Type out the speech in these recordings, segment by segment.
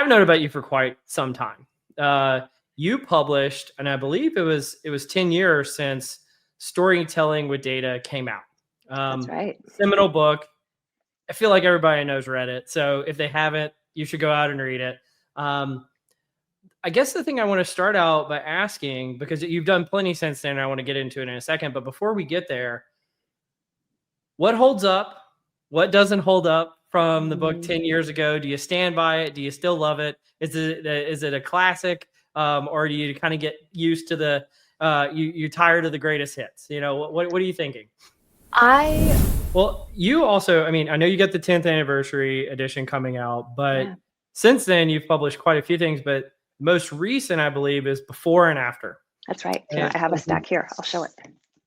I've known about you for quite some time. You published, and I believe it was 10 years since Storytelling with Data came out. That's right. Seminal book. I feel like everybody knows read it. So if they haven't, you should go out and read it. Um, I guess the thing I want to start out by asking, because you've done plenty since then, and I want to get into it in a second. But before we get there, what holds up? What doesn't hold up from the book 10 years ago? Do you stand by it? Do you still love it? Is it a classic? Or do you kind of get used to the you're tired of the greatest hits? What are you thinking? Well, you also, I mean, I know you got the 10th anniversary edition coming out, but since then you've published quite a few things, but most recent, I believe, is Before and After. That's right. I have a stack here. I'll show it.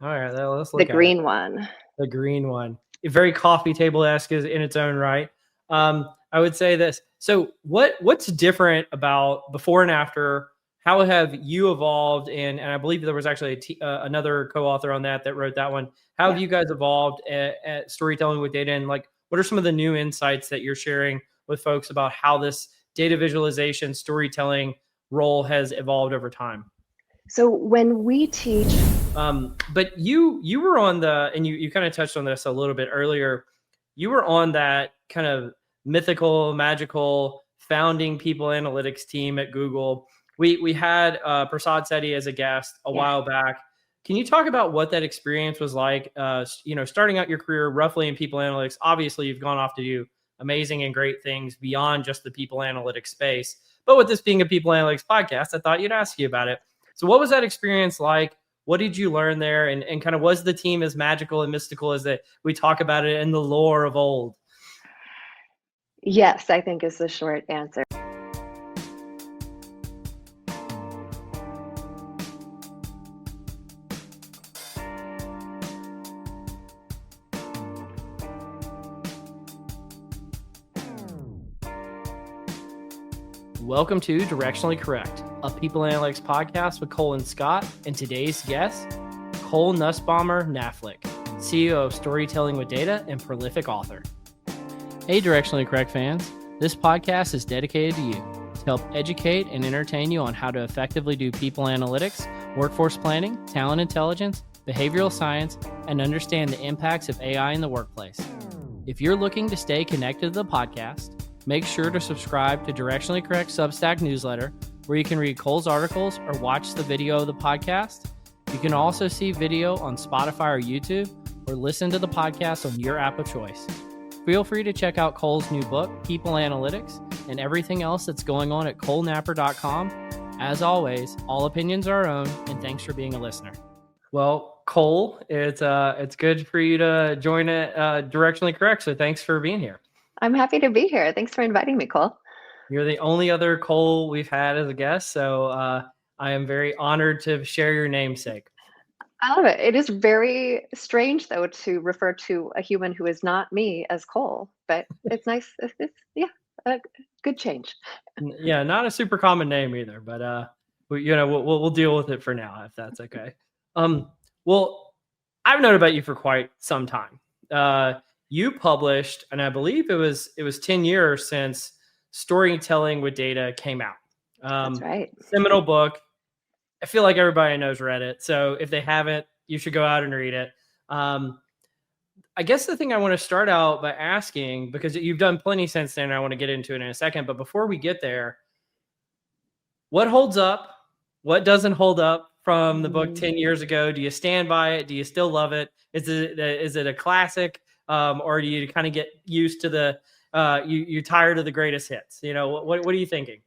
All right, let's look at the green one. The green one. Very coffee table-esque in its own right. I would say this. So what's different about Before and After? How have you evolved? And I believe there was actually another co-author on that wrote that one. How have you guys evolved at Storytelling with Data? And what are some of the new insights that you're sharing with folks about how this data visualization storytelling role has evolved over time? So when we teach, but you were on and you kind of touched on this a little bit earlier. You were on that kind of mythical, magical founding people analytics team at Google. We had Prasad Sethi as a guest a while back. Can you talk about what that experience was like? Starting out your career roughly in people analytics. Obviously, you've gone off to do amazing and great things beyond just the people analytics space. But with this being a people analytics podcast, I thought you'd ask you about it. So what was that experience like? What did you learn there? And kind of was the team as magical and mystical as that we talk about it in the lore of old? Yes, I think is the short answer. Welcome to Directionally Correct, a people analytics podcast with Cole and Scott, and today's guest, Cole Nussbaumer Knaflic, CEO of Storytelling with Data and prolific author. Hey, Directionally Correct fans. This podcast is dedicated to you to help educate and entertain you on how to effectively do people analytics, workforce planning, talent intelligence, behavioral science, and understand the impacts of AI in the workplace. If you're looking to stay connected to the podcast, make sure to subscribe to Directionally Correct Substack newsletter, where you can read Cole's articles or watch the video of the podcast. You can also see video on Spotify or YouTube, or listen to the podcast on your app of choice. Feel free to check out Cole's new book, People Analytics, and everything else that's going on at colenapper.com. As always, all opinions are our own, and thanks for being a listener. Well, Cole, it's good for you to join it Directionally Correct, so thanks for being here. I'm happy to be here. Thanks for inviting me, Cole. You're the only other Cole we've had as a guest, so I am very honored to share your namesake. I love it. It is very strange, though, to refer to a human who is not me as Cole, but it's nice. It's a good change. Yeah, not a super common name either, but we'll deal with it for now if that's okay. Well, I've known about you for quite some time. You published, and I believe it was 10 years since Storytelling with Data came out. That's right. Seminal book. I feel like everybody knows read it. So if they haven't, you should go out and read it. I guess the thing I want to start out by asking, because you've done plenty since then, and I want to get into it in a second, but before we get there, what holds up? What doesn't hold up from the book 10 years ago? Do you stand by it? Do you still love it? Is it a classic? Or do you kind of get used to the you're tired of the greatest hits? What are you thinking?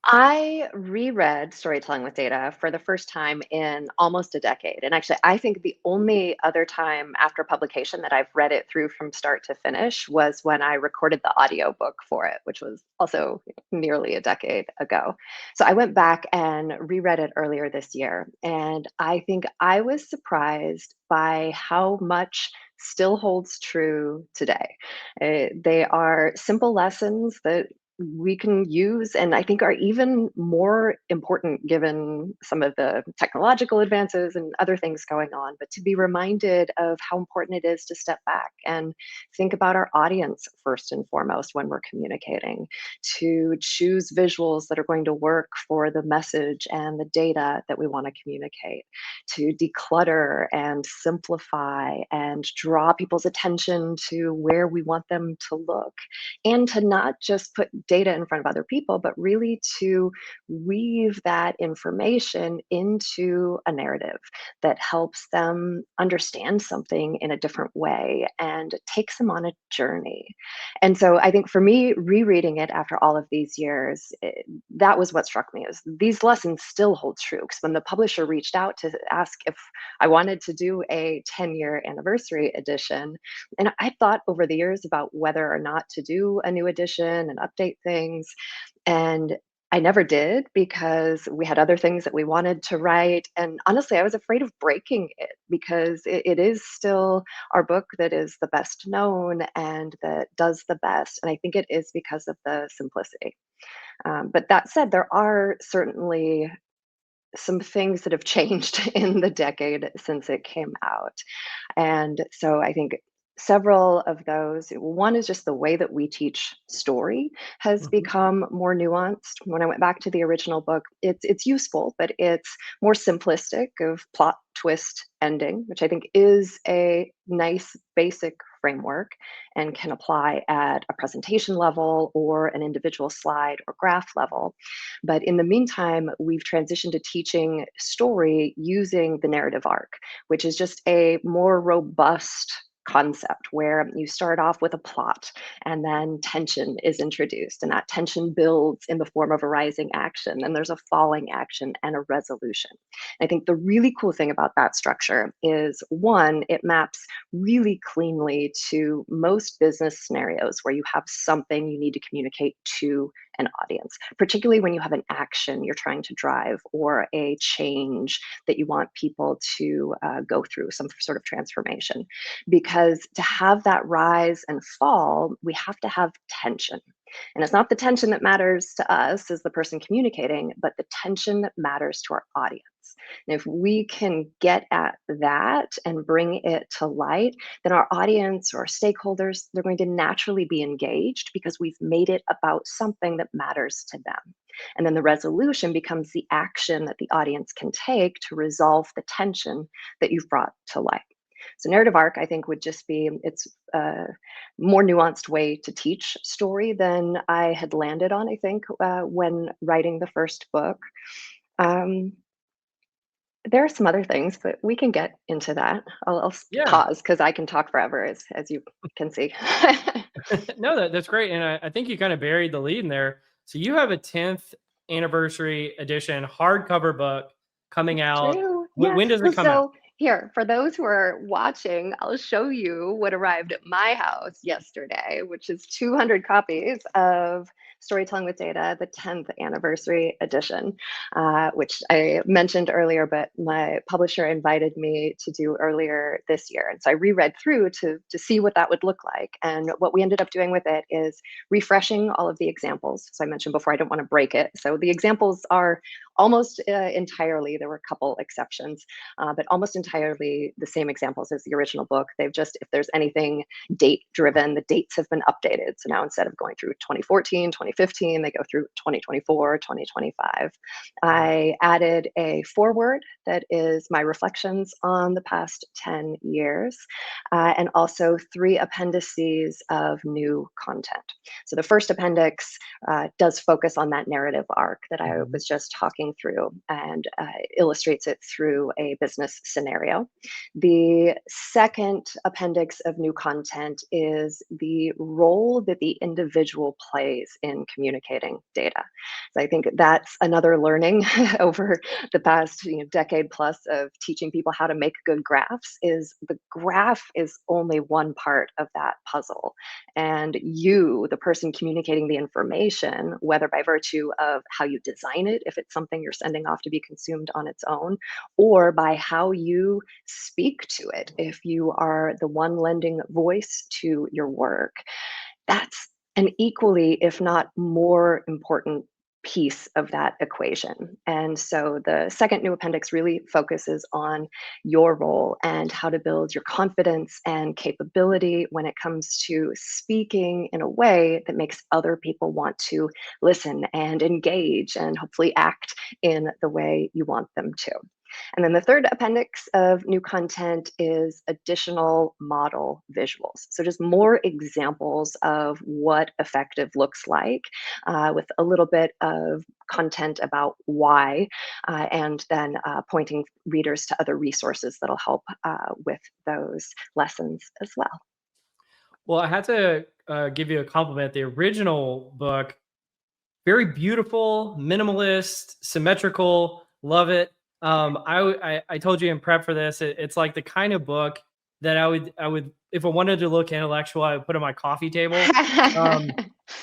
I reread Storytelling with Data for the first time in almost a decade. And actually, I think the only other time after publication that I've read it through from start to finish was when I recorded the audiobook for it, which was also nearly a decade ago. So I went back and reread it earlier this year. And I think I was surprised by how much still holds true today. They are simple lessons that we can use, and I think are even more important given some of the technological advances and other things going on, but to be reminded of how important it is to step back and think about our audience first and foremost when we're communicating, to choose visuals that are going to work for the message and the data that we want to communicate, to declutter and simplify and draw people's attention to where we want them to look, and to not just put data in front of other people, but really to weave that information into a narrative that helps them understand something in a different way and takes them on a journey. And so I think for me, rereading it after all of these years, that was what struck me, is these lessons still hold true. Because when the publisher reached out to ask if I wanted to do a 10-year anniversary edition, and I thought over the years about whether or not to do a new edition and update things. And I never did because we had other things that we wanted to write. And honestly, I was afraid of breaking it because it is still our book that is the best known and that does the best. And I think it is because of the simplicity. But that said, there are certainly some things that have changed in the decade since it came out. And so I think several of those, one is just the way that we teach story has Mhm. become more nuanced. When I went back to the original book, it's useful, but it's more simplistic of plot, twist, ending, which I think is a nice basic framework and can apply at a presentation level or an individual slide or graph level. But in the meantime, we've transitioned to teaching story using the narrative arc, which is just a more robust concept where you start off with a plot and then tension is introduced, and that tension builds in the form of a rising action, and there's a falling action and a resolution. I think the really cool thing about that structure is, one, it maps really cleanly to most business scenarios where you have something you need to communicate to an audience, particularly when you have an action you're trying to drive or a change that you want people to go through, some sort of transformation. Because to have that rise and fall, we have to have tension. And it's not the tension that matters to us as the person communicating, but the tension that matters to our audience. And if we can get at that and bring it to light, then our audience or stakeholders, they're going to naturally be engaged because we've made it about something that matters to them. And then the resolution becomes the action that the audience can take to resolve the tension that you've brought to light. So narrative arc, I think, would just be, it's a more nuanced way to teach story than I had landed on, I think, when writing the first book. Um, there are some other things, but we can get into that. I'll Yeah. pause because I can talk forever, as you can see. No, that's great. And I think you kind of buried the lead in there. So you have a 10th anniversary edition hardcover book coming out. True. Yeah. When does it Well, come out? so here, for those who are watching, I'll show you what arrived at my house yesterday, which is 200 copies of Storytelling with Data, the 10th anniversary edition, which I mentioned earlier, but my publisher invited me to do earlier this year. And so I reread through to see what that would look like. And what we ended up doing with it is refreshing all of the examples. So I mentioned before, I don't want to break it. So the examples are almost entirely, there were a couple exceptions, but almost entirely the same examples as the original book. They've just, if there's anything date driven, the dates have been updated. So now instead of going through 2014, 2015, they go through 2024, 2025. I added a foreword that is my reflections on the past 10 years, and also 3 appendices of new content. So the first appendix does focus on that narrative arc that I Mhm. was just talking through, and illustrates it through a business scenario. The second appendix of new content is the role that the individual plays in communicating data. So I think that's another learning over the past decade plus of teaching people how to make good graphs, is the graph is only one part of that puzzle. And you, the person communicating the information, whether by virtue of how you design it, if it's something you're sending off to be consumed on its own, or by how you speak to it, if you are the one lending voice to your work, that's an equally, if not more important piece of that equation. And so the second new appendix really focuses on your role and how to build your confidence and capability when it comes to speaking in a way that makes other people want to listen and engage and hopefully act in the way you want them to. And then the third appendix of new content is additional model visuals. So just more examples of what effective looks like, with a little bit of content about why, and then pointing readers to other resources that'll help with those lessons as well. Well, I had to give you a compliment. The original book, very beautiful, minimalist, symmetrical. Love it. I told you in prep for this, it's like the kind of book that I would if I wanted to look intellectual, I would put on my coffee table. Um,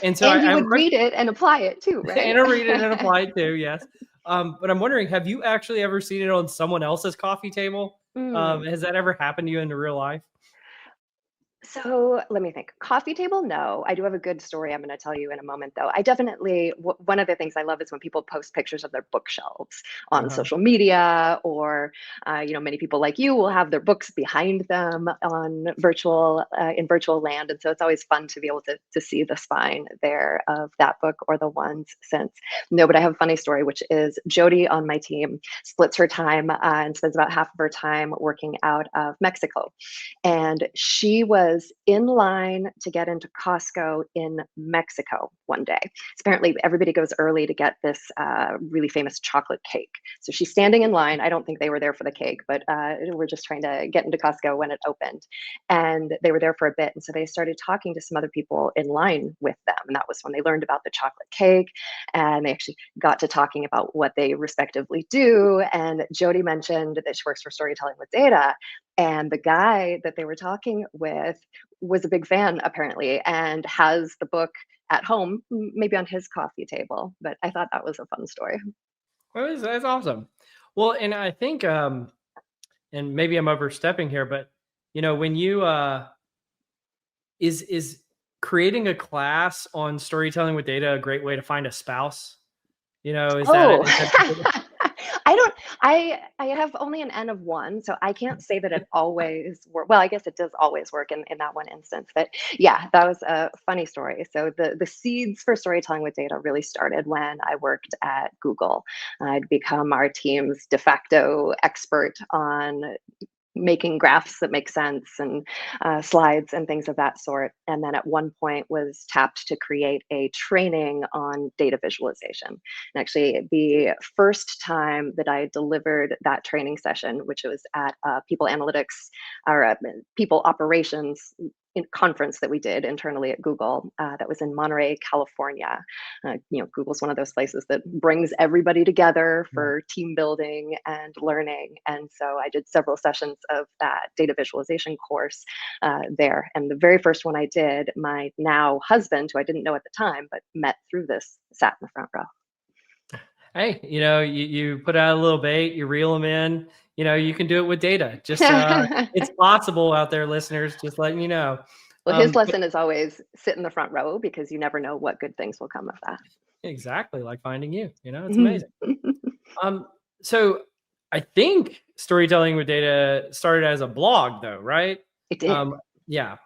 and so And I you have a would question, read it and apply it too, right? and I read it and apply it too. Yes. But I'm wondering, have you actually ever seen it on someone else's coffee table? Mm. Has that ever happened to you in real life? So let me think. Coffee table, no. I do have a good story I'm going to tell you in a moment, though. I definitely, one of the things I love is when people post pictures of their bookshelves on Uh-huh. social media, or, many people like you will have their books behind them on in virtual land. And so it's always fun to be able to see the spine there of that book or the ones since. No, but I have a funny story, which is Jody on my team splits her time and spends about half of her time working out of Mexico, and she was in line to get into Costco in Mexico one day. So apparently, everybody goes early to get this really famous chocolate cake. So she's standing in line. I don't think they were there for the cake, but we're just trying to get into Costco when it opened. And they were there for a bit. And so they started talking to some other people in line with them. And that was when they learned about the chocolate cake. And they actually got to talking about what they respectively do. And Jody mentioned that she works for Storytelling with Data, and the guy that they were talking with was a big fan, apparently, and has the book at home, maybe on his coffee table. But I thought that was a fun story. Well, that's awesome. Well, and I think, and maybe I'm overstepping here, but when you is creating a class on storytelling with data a great way to find a spouse? Is that Oh, is that I don't. I have only an N of one, so I can't say that it always work. Well, I guess it does always work in that one instance. But yeah, that was a funny story. So the seeds for storytelling with data really started when I worked at Google. I'd become our team's de facto expert on making graphs that make sense, and slides and things of that sort. And then at one point was tapped to create a training on data visualization. And actually, the first time that I delivered that training session, which was at people analytics or people operations conference that we did internally at Google, that was in Monterey, California. Google's one of those places that brings everybody together yeah. for team building and learning. And so I did several sessions of that data visualization course there. And the very first one I did, my now husband, who I didn't know at the time, but met through this, sat in the front row. Hey, you put out a little bait, you reel them in. You can do it with data. Just it's possible out there, listeners. Just letting you know. Well, his But lesson is always sit in the front row, because you never know what good things will come of that. exactly like finding you. It's amazing. Um, so I think storytelling with data started as a blog, though, right? It did. Yeah.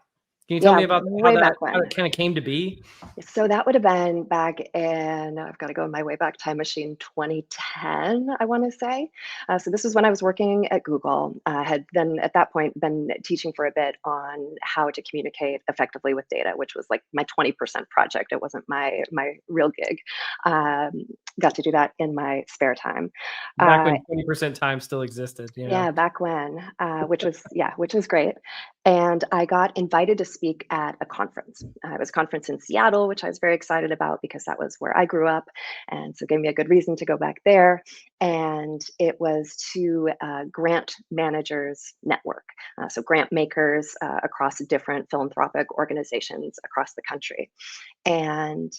Can you tell Yeah, me about way back how when. it kind of came to be? So that would have been back in, I've got to go in my way back time machine, 2010, I want to say. So this was when I was working at Google. I had then at that point been teaching for a bit on how to communicate effectively with data, which was like my 20% project. It wasn't my real gig. Um, Got to do that in my spare time. Back Uh, when 20% time still existed, yeah, back when, which was great. And I got invited to speak at a conference. It was a conference in Seattle, which I was very excited about because that was where I grew up, and so it gave me a good reason to go back there. And it was to grant managers network, so grant makers across different philanthropic organizations across the country. And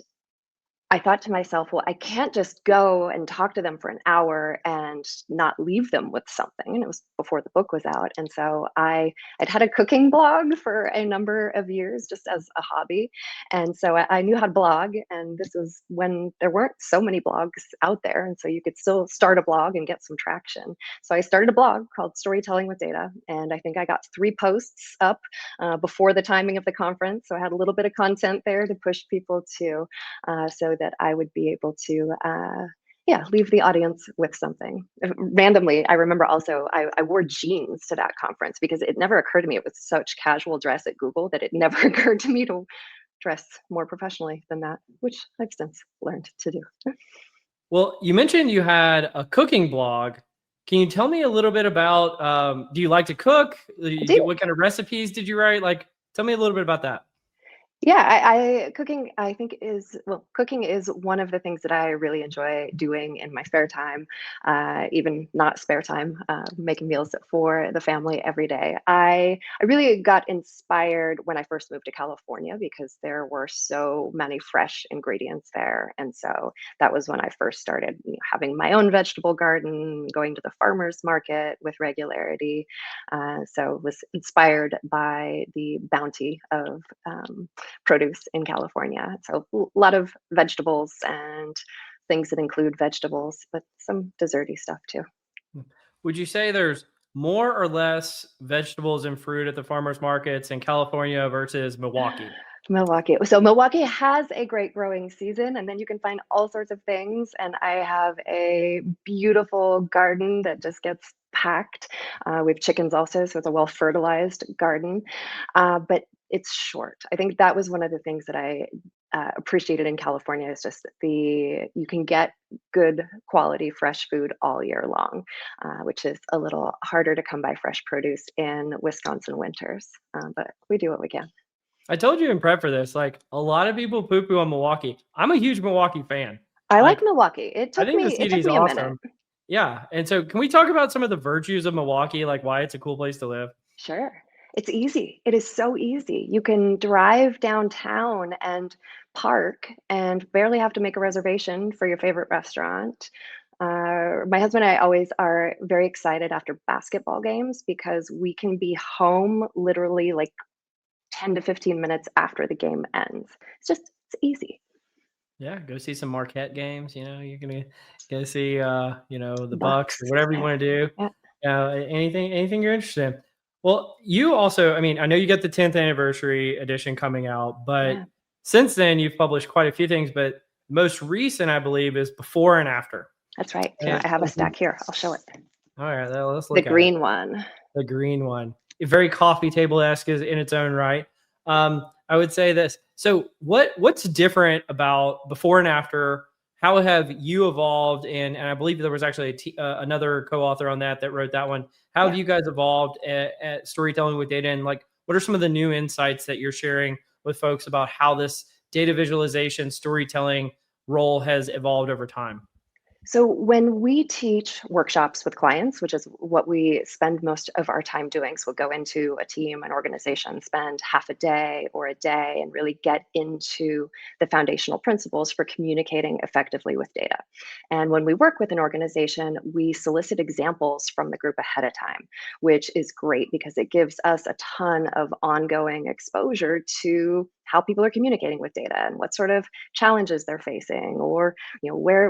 I thought to myself, well, I can't just go and talk to them for an hour and not leave them with something. And it was before the book was out. And so I'd had a cooking blog for a number of years just as a hobby. And so I knew how to blog. And this was when there weren't so many blogs out there. And so you could still start a blog and get some traction. So I started a blog called Storytelling with Data. And I think I got 3 posts up before the timing of the conference. So I had a little bit of content there to push people to so that I would be able to, yeah, leave the audience with something. Randomly, I remember also I wore jeans to that conference because it never occurred to me it was such casual dress at Google that it never occurred to me to dress more professionally than that, which I've since learned to do. Well, you mentioned you had a cooking blog. Can you tell me a little bit about, do you like to cook? I do. What kind of recipes did you write? Like, tell me a little bit about that. Yeah, cooking I think is well, cooking is one of the things that I really enjoy doing in my spare time, even not spare time, making meals for the family every day. I really got inspired when I first moved to California because there were so many fresh ingredients there, and so that was when I first started, having my own vegetable garden, going to the farmers market with regularity. So was inspired by the bounty of produce in California. So a lot of vegetables and things that include vegetables, but some desserty stuff too. Would you say there's more or less vegetables and fruit at the farmers markets in California versus Milwaukee? Milwaukee. So Milwaukee has a great growing season, and then you can find all sorts of things. And I have a beautiful garden that just gets packed. We have chickens also, so it's a well fertilized garden. But it's short. I think that was one of the things that I appreciated in California is just you can get good quality fresh food all year long, which is a little harder to come by fresh produce in Wisconsin winters. But we do what we can. I told you in prep for this, like a lot of people poo poo on Milwaukee. I'm a huge Milwaukee fan. I like Like, Milwaukee. I think the It city took is me a minute. awesome. Yeah. And so, can we talk about some of the virtues of Milwaukee, like why it's a cool place to live? Sure. It's easy. It is so easy. You can drive downtown and park and barely have to make a reservation for your favorite restaurant. My husband and I always are very excited after basketball games because we can be home literally like 10 to 15 minutes after the game ends. It's easy. Yeah, go see some Marquette games. You're gonna go see, the Bucks or Bucks. whatever you Yeah. want to do. Yeah. Anything you're interested in. Well, you also, I mean, I know you got the 10th anniversary edition coming out, but Yeah. since then you've published quite a few things. But most recent, I believe, is before and after. That's right. Here, And I have a so stack here. I'll show it. all right, well, let's The look at it. green one. The green one, very coffee table esque is in its own right. I would say this. So, what's different about before and after? How have you evolved? And I believe there was actually another co-author on that wrote that one. How have Yeah. you guys evolved at storytelling with data? And like, what are some of the new insights that you're sharing with folks about how this data visualization storytelling role has evolved over time? So when we teach workshops with clients, which is what we spend most of our time doing, so we'll go into a team, an organization, spend half a day or a day and really get into the foundational principles for communicating effectively with data. And when we work with an organization, we solicit examples from the group ahead of time, which is great because it gives us a ton of ongoing exposure to how people are communicating with data and what sort of challenges they're facing, or where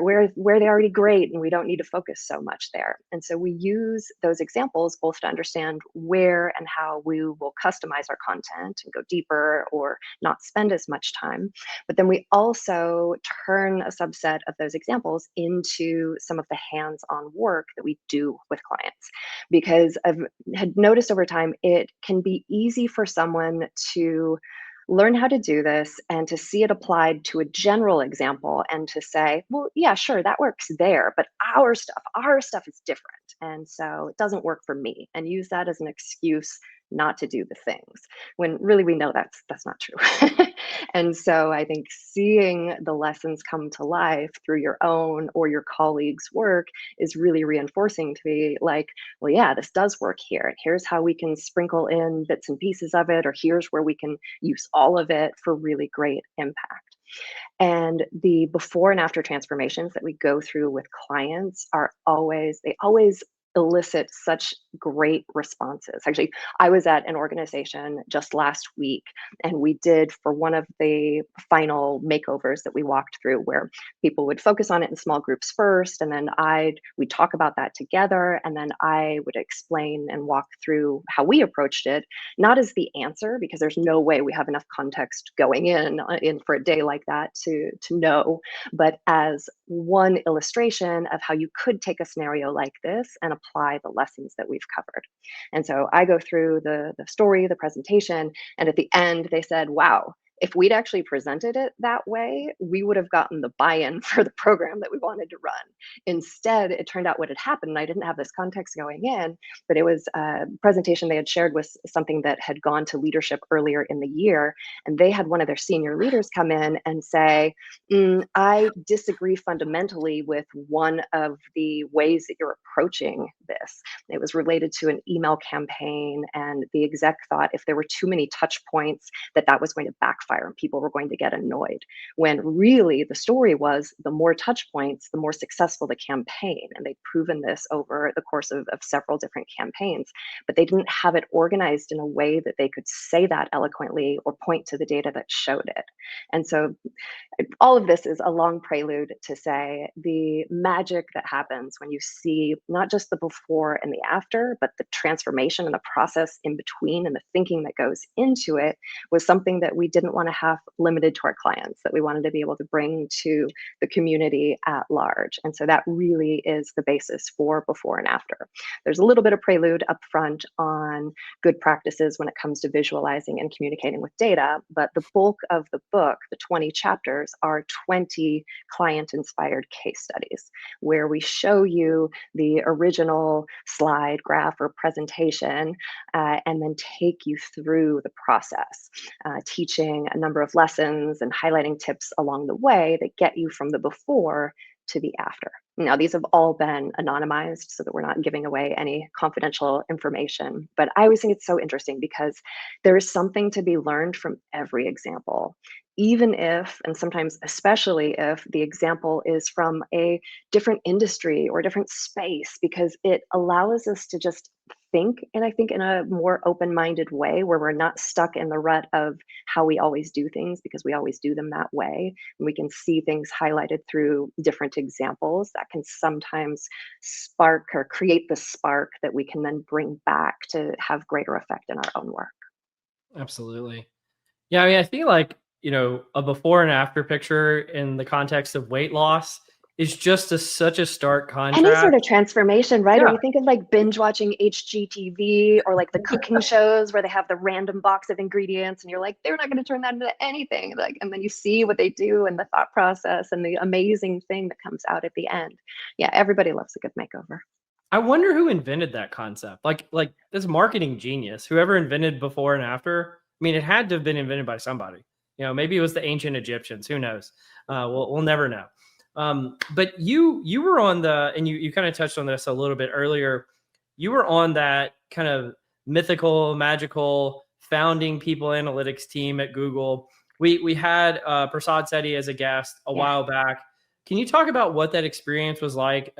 they're already great and we don't need to focus so much there. And so we use those examples both to understand where and how we will customize our content and go deeper or not spend as much time. But then we also turn a subset of those examples into some of the hands-on work that we do with clients, because I've had noticed over time it can be easy for someone to learn how to do this and to see it applied to a general example and to say, well, yeah, sure, that works there, but our stuff is different. And so it doesn't work for me, and use that as an excuse not to do the things when really we know that's not true. And so I think seeing the lessons come to life through your own or your colleagues' work is really reinforcing to be like, well, yeah, this does work here. And here's how we can sprinkle in bits and pieces of it, or here's where we can use all of it for really great impact. And the before and after transformations that we go through with clients are they always elicit such great responses. Actually, I was at an organization just last week, and we did for one of the final makeovers that we walked through where people would focus on it in small groups first, and then we'd talk about that together, and then I would explain and walk through how we approached it, not as the answer, because there's no way we have enough context going in for a day like that to know, but as one illustration of how you could take a scenario like this and apply the lessons that we've covered. And so I go through the story, the presentation, and at the end they said, wow, if we'd actually presented it that way, we would have gotten the buy-in for the program that we wanted to run. Instead, it turned out what had happened, and I didn't have this context going in, but it was a presentation they had shared was something that had gone to leadership earlier in the year. And they had one of their senior leaders come in and say, I disagree fundamentally with one of the ways that you're approaching this. It was related to an email campaign, and the exec thought if there were too many touch points, that was going to backfire and people were going to get annoyed. When really the story was the more touch points, the more successful the campaign. And they'd proven this over the course of several different campaigns, but they didn't have it organized in a way that they could say that eloquently or point to the data that showed it. And so all of this is a long prelude to say the magic that happens when you see not just the before and the after, but the transformation and the process in between and the thinking that goes into it was something that we didn't want to have limited to our clients, that we wanted to be able to bring to the community at large. And so that really is the basis for before and after. There's a little bit of prelude up front on good practices when it comes to visualizing and communicating with data, but the bulk of the book, the 20 chapters, are 20 client-inspired case studies where we show you the original slide, graph, or presentation, and then take you through the process, teaching a number of lessons and highlighting tips along the way that get you from the before to the after. Now, these have all been anonymized so that we're not giving away any confidential information. But I always think it's so interesting because there is something to be learned from every example, even if, and sometimes especially if, the example is from a different industry or different space, because it allows us to just think, and I think in a more open-minded way where we're not stuck in the rut of how we always do things because we always do them that way. And we can see things highlighted through different examples that can sometimes spark or create the spark that we can then bring back to have greater effect in our own work. Absolutely. Yeah, I mean, I feel like, a before and after picture in the context of weight loss is just such a stark contrast. Any sort of transformation, right? Yeah. Or we think of like binge watching HGTV or like the cooking shows where they have the random box of ingredients and you're like, they're not going to turn that into anything. Like, and then you see what they do and the thought process and the amazing thing that comes out at the end. Yeah, everybody loves a good makeover. I wonder who invented that concept. Like this marketing genius, whoever invented before and after. I mean, it had to have been invented by somebody. Maybe it was the ancient Egyptians. Who knows? We'll never know. But you were on and you kind of touched on this a little bit earlier. You were on that kind of mythical, magical founding people analytics team at Google. We had Prasad Sethi as a guest a while back. Can you talk about what that experience was like?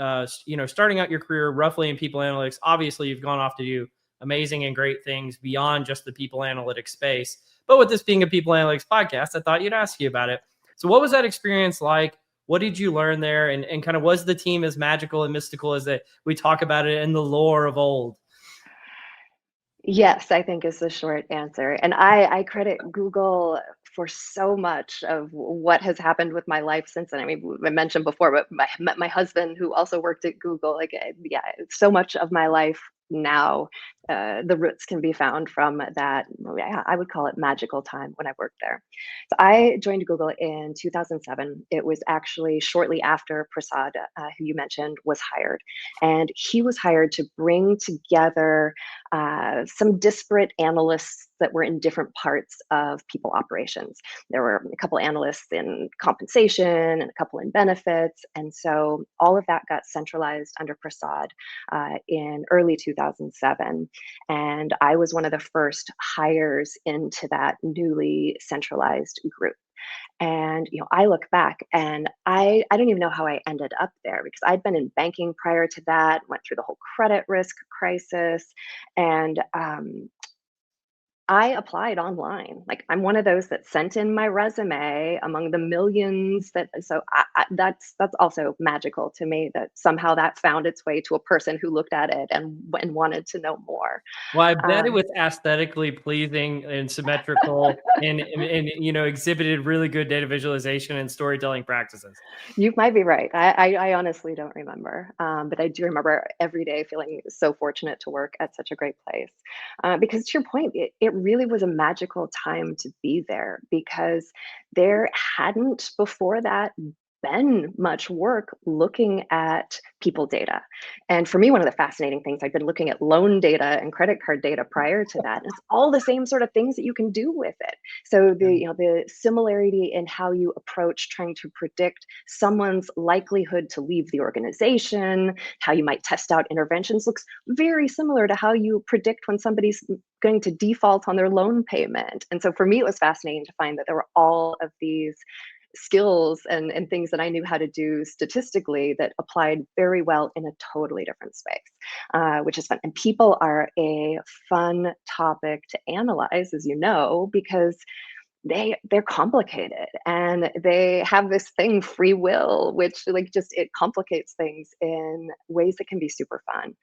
Starting out your career roughly in people analytics. Obviously, you've gone off to do amazing and great things beyond just the people analytics space. But with this being a people analytics podcast, I thought you'd ask you about it. So what was that experience like? What did you learn there? And kind of was the team as magical and mystical as that we talk about it in the lore of old? Yes, I think is the short answer. And I credit Google for so much of what has happened with my life since then. I mean, I mentioned before, but my husband, who also worked at Google, so much of my life now the roots can be found from that. Yeah, I would call it magical time when I worked there. So I joined Google in 2007. It was actually shortly after Prasad, who you mentioned, was hired. And he was hired to bring together some disparate analysts that were in different parts of people operations. There were a couple analysts in compensation and a couple in benefits. And so all of that got centralized under Prasad in early 2007. And I was one of the first hires into that newly centralized group. And I look back and I don't even know how I ended up there, because I'd been in banking prior to that, went through the whole credit risk crisis, and I applied online. Like, I'm one of those that sent in my resume among the millions that, so that's also magical to me, that somehow that found its way to a person who looked at it and wanted to know more. Well, I bet it Um, was aesthetically pleasing and symmetrical and exhibited really good data visualization and storytelling practices. You might be right. I honestly don't remember, but I do remember every day feeling so fortunate to work at such a great place. Because to your point, it really was a magical time to be there, because there hadn't before that been much work looking at people data. And for me, one of the fascinating things, I've been looking at loan data and credit card data prior to that, and it's all the same sort of things that you can do with it. So Yeah. the similarity in how you approach trying to predict someone's likelihood to leave the organization, how you might test out interventions, looks very similar to how you predict when somebody's going to default on their loan payment. And so for me, it was fascinating to find that there were all of these skills and things that I knew how to do statistically that applied very well in a totally different space, which is fun. And people are a fun topic to analyze, as you know, because they're complicated and they have this thing, free will, which like just it complicates things in ways that can be super fun.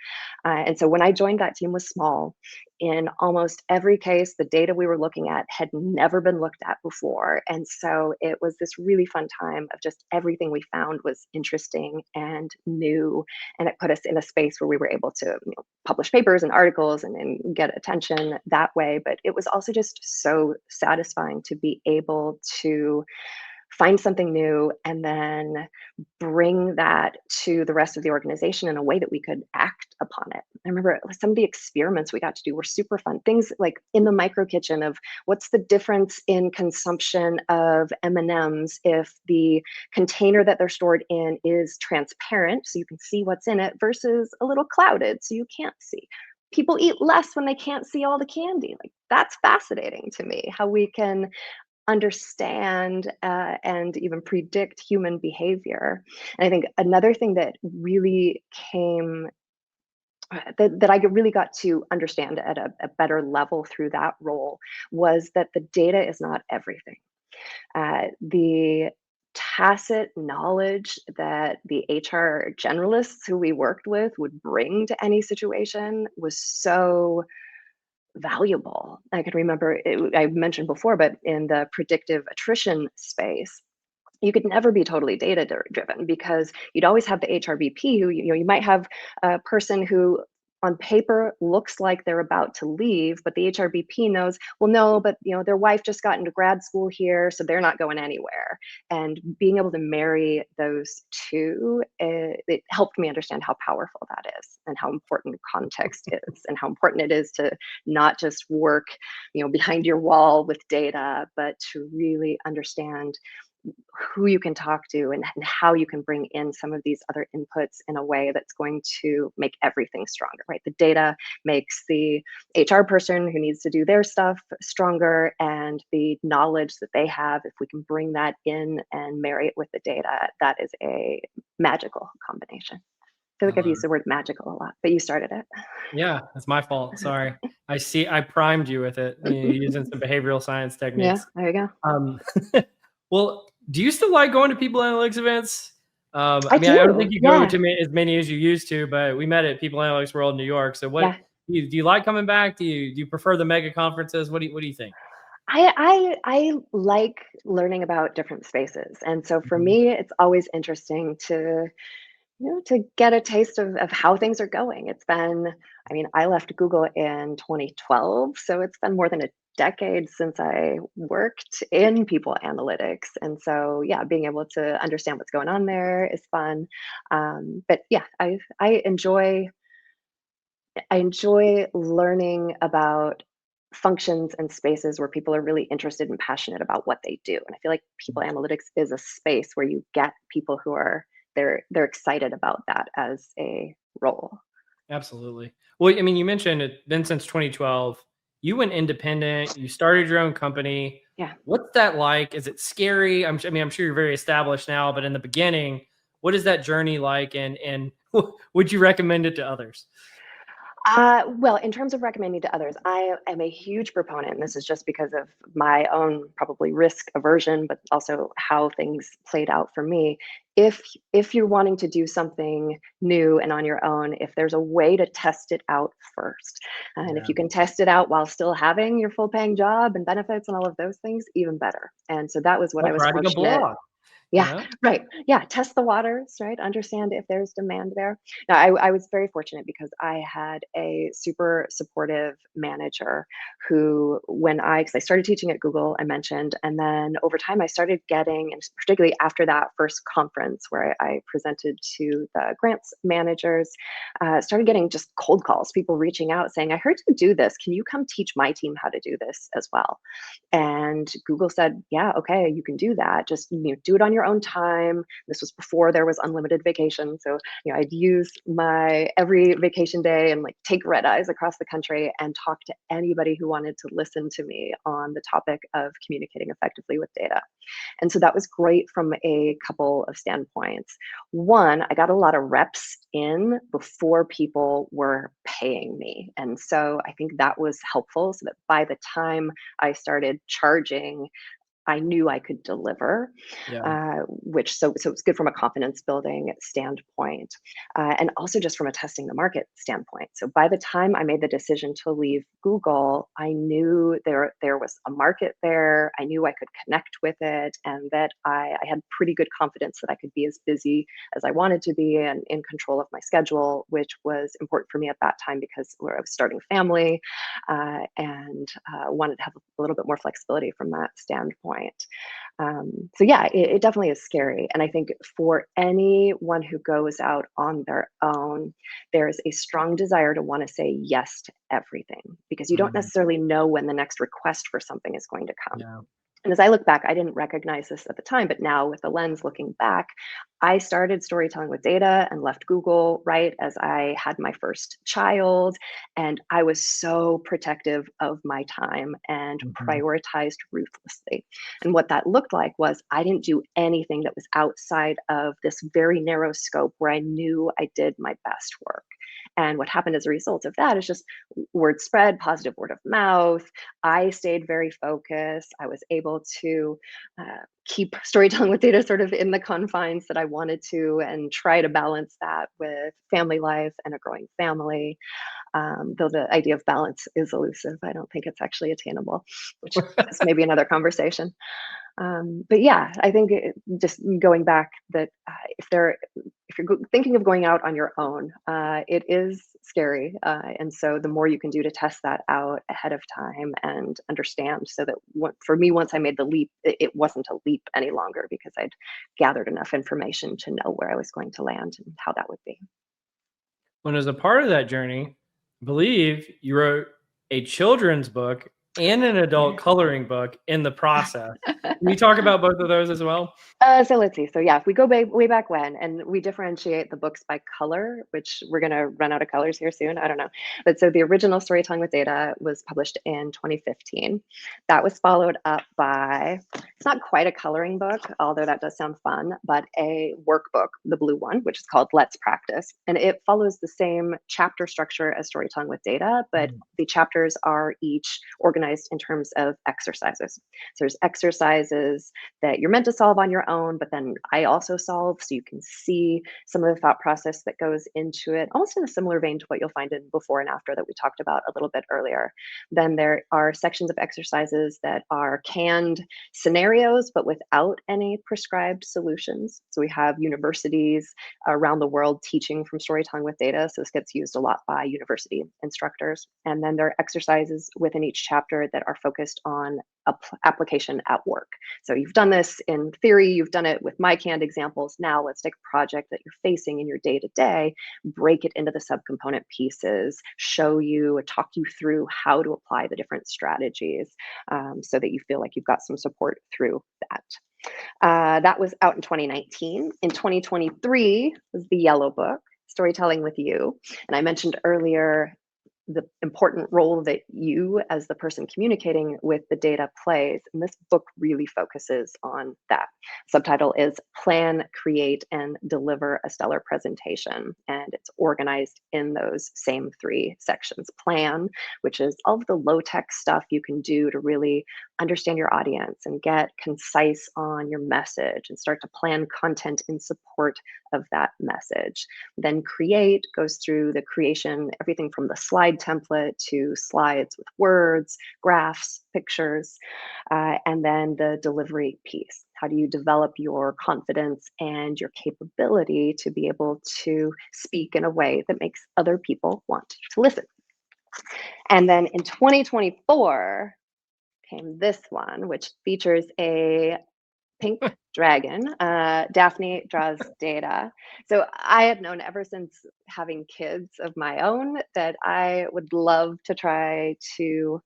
And so when I joined, that team was small. In almost every case, the data we were looking at had never been looked at before, and so it was this really fun time of just everything we found was interesting and new, and it put us in a space where we were able to publish papers and articles and get attention that way. But it was also just so satisfying to be able to find something new and then bring that to the rest of the organization in a way that we could act upon it. I remember some of the experiments we got to do were super fun. Things like in the micro kitchen of what's the difference in consumption of M&Ms if the container that they're stored in is transparent so you can see what's in it versus a little clouded so you can't see. People eat less when they can't see all the candy. Like, that's fascinating to me, how we can understand and even predict human behavior. And I think another thing that really came that I really got to understand at a better level through that role was that the data is not everything. The tacit knowledge that the HR generalists who we worked with would bring to any situation was so valuable. I can remember I mentioned before, but in the predictive attrition space, you could never be totally data driven, because you'd always have the HRBP who you might have a person who on paper looks like they're about to leave, but the HRBP knows, well, no, but their wife just got into grad school here, so they're not going anywhere. And being able to marry those two, it helped me understand how powerful that is and how important context is and how important it is to not just work behind your wall with data, but to really understand who you can talk to and how you can bring in some of these other inputs in a way that's going to make everything stronger, right? The data makes the HR person who needs to do their stuff stronger, and the knowledge that they have, if we can bring that in and marry it with the data, that is a magical combination. I feel I like I've love used it. the word magical a lot, but you started Yeah, it's my fault. Sorry. I primed you with it, using it. some behavioral science Yeah, techniques. there you go. Um, well, do you still like going to people analytics events? I I mean, I don't think do. you go Yeah. to as many as you used to, but we met at People Analytics World in New York. So what Yeah. do you like coming back? Do you prefer the mega conferences? What do you think? I like learning about different spaces. And so for Mhm. me, it's always interesting to to get a taste of how things are going. It's been, I mean, I left Google in 2012, so it's been more than a decade since I worked in people analytics. And so, yeah, being able to understand what's going on there is fun. But yeah, I enjoy learning about functions and spaces where people are really interested and passionate about what they do. And I feel like people analytics is a space where you get people who are they're excited about that as a role. Absolutely. Well, I mean, you mentioned it been since 2012. You went independent, you started your own company. Yeah. What's that like? Is it scary? I mean, I'm sure you're very established now, but in the beginning, what is that journey like? And would you recommend it to others? Well, in terms of recommending to others, I am a huge proponent, and this is just because of my own probably risk aversion, but also how things played out for me. If you're wanting to do something new and on your own, if there's a way to test it out first, and if Yeah. you can test it out while still having your full paying job and benefits and all of those things, even better. And so that was what I Like was writing a fortunate. blog, you Yeah, know? right. Yeah, test the waters, right? Understand if there's demand there. Now, I was very fortunate because I had a super supportive manager who, because I started teaching at Google, I mentioned, and then over time I started getting, and particularly after that first conference where I presented to the grants managers, started getting just cold calls, people reaching out saying, I heard you do this. Can you come teach my team how to do this as well? And Google said, yeah, okay, you can do that. Just do it on your own time. This was before there was unlimited vacation. So, I'd use my every vacation day and like take red eyes across the country and talk to anybody who wanted to listen to me on the topic of communicating effectively with data. And so that was great from a couple of standpoints. One, I got a lot of reps in before people were paying me. And so I think that was helpful so that by the time I started charging, I knew I could deliver, Yeah. which so it's good from a confidence building standpoint, and also just from a testing the market standpoint. So by the time I made the decision to leave Google, I knew there was a market there. I knew I could connect with it, and that I had pretty good confidence that I could be as busy as I wanted to be and in control of my schedule, which was important for me at that time because I was starting a family, and wanted to have a little bit more flexibility from that standpoint. So yeah, it definitely is scary. And I think for anyone who goes out on their own, there's a strong desire to want to say yes to everything because you don't Mhm. necessarily know when the next request for something is going to come. Yeah. And as I look back, I didn't recognize this at the time, but now with the lens looking back, I started storytelling with data and left Google right as I had my first child. And I was so protective of my time and Mhm. prioritized ruthlessly. And what that looked like was I didn't do anything that was outside of this very narrow scope where I knew I did my best work. And what happened as a result of that is just word spread, positive word of mouth. I stayed very focused. I was able to keep storytelling with data sort of in the confines that I wanted to and try to balance that with family life and a growing family. Though the idea of balance is elusive, I don't think it's actually attainable, which is maybe another conversation. But yeah, I think just going back that if you're thinking of going out on your own, it is scary, and so the more you can do to test that out ahead of time and understand, so that for me, once I made the leap, it wasn't a leap any longer because I'd gathered enough information to know where I was going to land and how that would be. When as a part of that journey, I believe you wrote a children's book and an adult coloring book in the process. Can you talk about both of those as well? So let's see. So yeah, if we go way back when, and we differentiate the books by color, which we're going to run out of colors here soon. I don't know. But so the original Storytelling with Data was published in 2015. That was followed up by, it's not quite a coloring book, although that does sound fun, but a workbook, the blue one, which is called Let's Practice. And it follows the same chapter structure as Storytelling with Data, but Mm. the chapters are each organized organized in terms of exercises. So there's exercises that you're meant to solve on your own, but then I also solve, so you can see some of the thought process that goes into it, almost in a similar vein to what you'll find in before and after that we talked about a little bit earlier. Then there are sections of exercises that are canned scenarios, but without any prescribed solutions. So we have universities around the world teaching from storytelling with data. So this gets used a lot by university instructors. And then there are exercises within each chapter that are focused on application at work. So you've done this in theory, you've done it with my canned examples. Now let's take a project that you're facing in your day to day, break it into the subcomponent pieces, show you, talk you through how to apply the different strategies, so that you feel like you've got some support through that. That was out in 2019. In 2023 was the Yellow Book, Storytelling with You. And I mentioned earlier the important role that you, as the person communicating with the data, plays. And this book really focuses on that. Subtitle is Plan, Create, and Deliver a Stellar Presentation. And it's organized in those same three sections. Plan, which is all of the low-tech stuff you can do to really understand your audience and get concise on your message and start to plan content in support of that message. Then Create goes through the creation, everything from the slide template to slides with words, graphs, pictures, and then the delivery piece. How do you develop your confidence and your capability to be able to speak in a way that makes other people want to listen? And then in 2024 came this one, which features a pink dragon. Daphne draws data. So I had known ever since having kids of my own that I would love to try to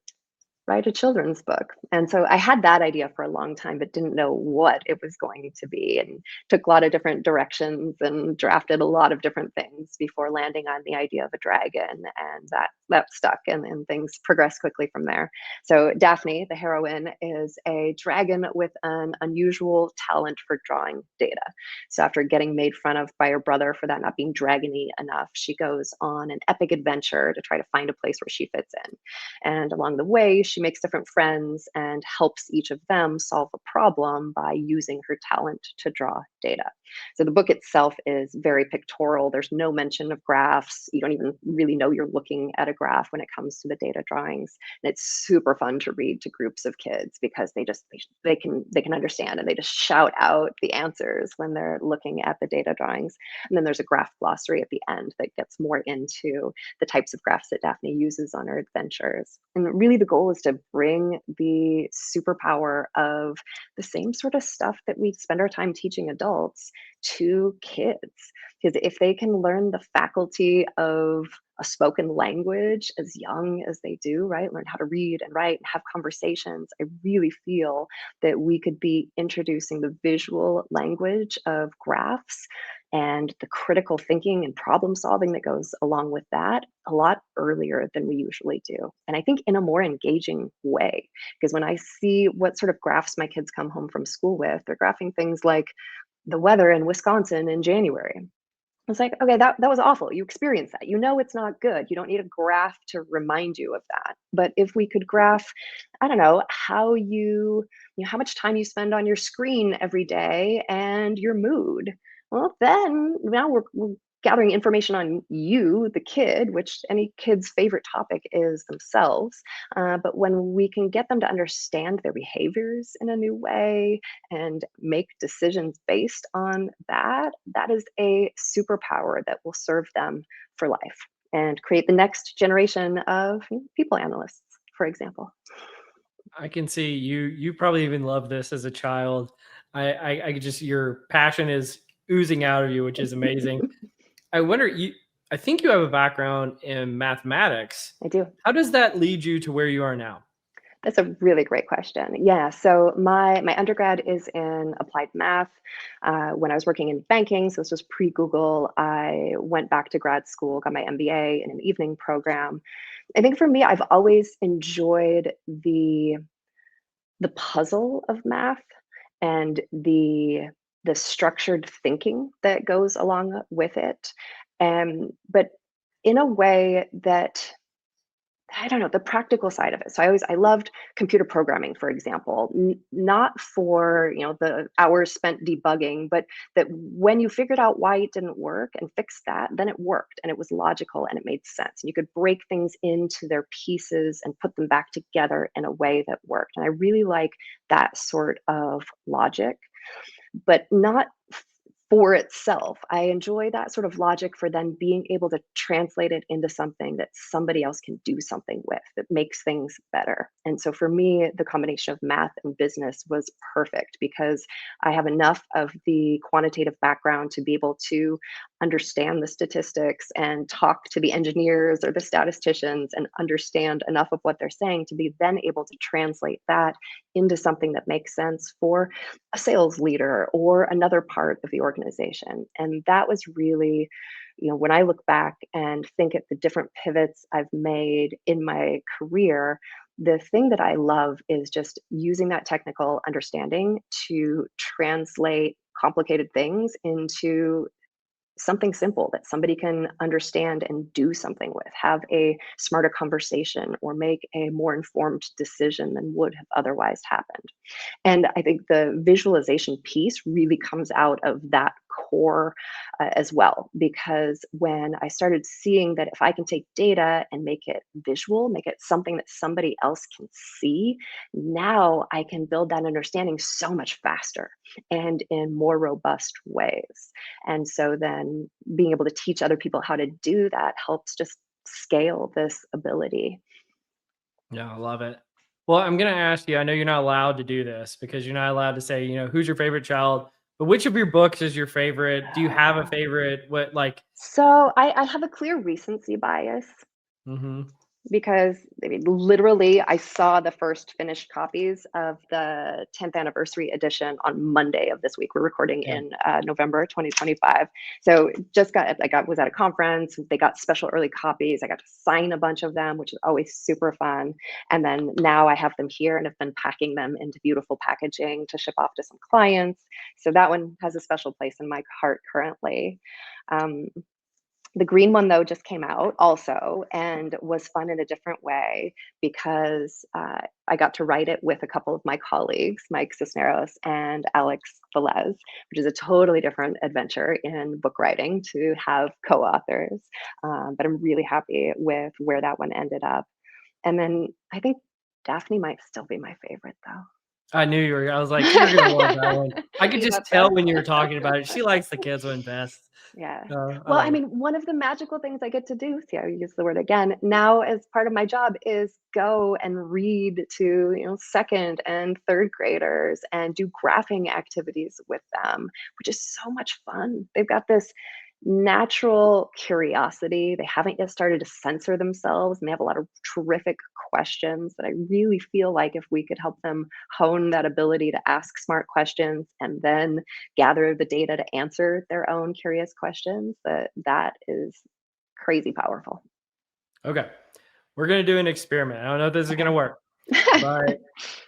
write a children's book. And so I had that idea for a long time, but didn't know what it was going to be, and took a lot of different directions and drafted a lot of different things before landing on the idea of a dragon. And that stuck, and things progressed quickly from there. So Daphne, the heroine, is a dragon with an unusual talent for drawing data. So after getting made fun of by her brother for that not being dragony enough, she goes on an epic adventure to try to find a place where she fits in. And along the way, she makes different friends and helps each of them solve a problem by using her talent to draw data. So the book itself is very pictorial. There's no mention of graphs. You don't even really know you're looking at a graph when it comes to the data drawings. And it's super fun to read to groups of kids because they can understand, and they just shout out the answers when they're looking at the data drawings. And then there's a graph glossary at the end that gets more into the types of graphs that Daphne uses on her adventures. And really the goal is to bring the superpower of the same sort of stuff that we spend our time teaching adults to kids. Because if they can learn the faculty of a spoken language as young as they do, right? Learn how to read and write and have conversations. I really feel that we could be introducing the visual language of graphs and the critical thinking and problem solving that goes along with that a lot earlier than we usually do. And I think in a more engaging way, because when I see what sort of graphs my kids come home from school with, they're graphing things like the weather in Wisconsin in January. It's like, okay, that was awful. You experienced that. You know it's not good. You don't need a graph to remind you of that. But if we could graph, I don't know, how much time you spend on your screen every day and your mood. Well, then now we're gathering information on you, the kid, which any kid's favorite topic is themselves. But when we can get them to understand their behaviors in a new way and make decisions based on that, that is a superpower that will serve them for life and create the next generation of people analysts, for example. I can see you probably even love this as a child. I just, your passion is oozing out of you, which is amazing. I wonder, I think you have a background in mathematics. I do. How does that lead you to where you are now? That's a really great question. Yeah, so my undergrad is in applied math. When I was working in banking, so this was pre-Google, I went back to grad school, got my MBA in an evening program. I think for me, I've always enjoyed the puzzle of math and the structured thinking that goes along with it. But in a way that I don't know, the practical side of it. So I loved computer programming, for example, not for, the hours spent debugging, but that when you figured out why it didn't work and fixed that, then it worked and it was logical and it made sense. And you could break things into their pieces and put them back together in a way that worked. And I really like that sort of logic, but not for itself. I enjoy that sort of logic for then being able to translate it into something that somebody else can do something with that makes things better. And so for me, the combination of math and business was perfect because I have enough of the quantitative background to be able to understand the statistics and talk to the engineers or the statisticians and understand enough of what they're saying to be then able to translate that into something that makes sense for a sales leader or another part of the organization. And that was really, when I look back and think at the different pivots I've made in my career, the thing that I love is just using that technical understanding to translate complicated things into something simple that somebody can understand and do something with, have a smarter conversation, or make a more informed decision than would have otherwise happened. And I think the visualization piece really comes out of that core as well, because when I started seeing that if I can take data and make it visual, make it something that somebody else can see, now I can build that understanding so much faster and in more robust ways. And so then being able to teach other people how to do that helps just scale this ability. Yeah, I love it. Well, I'm going to ask you, I know you're not allowed to do this because you're not allowed to say, who's your favorite child, but which of your books is your favorite? Do you have a favorite? What, like, So I have a clear recency bias mm-hmm. because I mean, literally, I saw the first finished copies of the 10th anniversary edition on Monday of this week. We're recording Yeah. in November 2025. So was at a conference. They got special early copies. I got to sign a bunch of them, which is always super fun. And then now I have them here and have been packing them into beautiful packaging to ship off to some clients. So that one has a special place in my heart currently. The green one, though, just came out also and was fun in a different way because I got to write it with a couple of my colleagues, Mike Cisneros and Alex Velez, which is a totally different adventure in book writing to have co-authors. But I'm really happy with where that one ended up. And then I think Daphne might still be my favorite, though. I knew you were. I was like, you're gonna love that one. I could You just thought tell so? when you were talking about it. She likes the kids one best. Yeah. I Well, I love it. mean, one of the magical things I get to do, see, I use the word again, now as part of my job is go and read to, second and third graders and do graphing activities with them, which is so much fun. They've got this natural curiosity. They haven't yet started to censor themselves, and they have a lot of terrific questions that I really feel like if we could help them hone that ability to ask smart questions and then gather the data to answer their own curious questions, that is crazy powerful. Okay, we're gonna do an experiment. I don't know if this is gonna Okay. work, but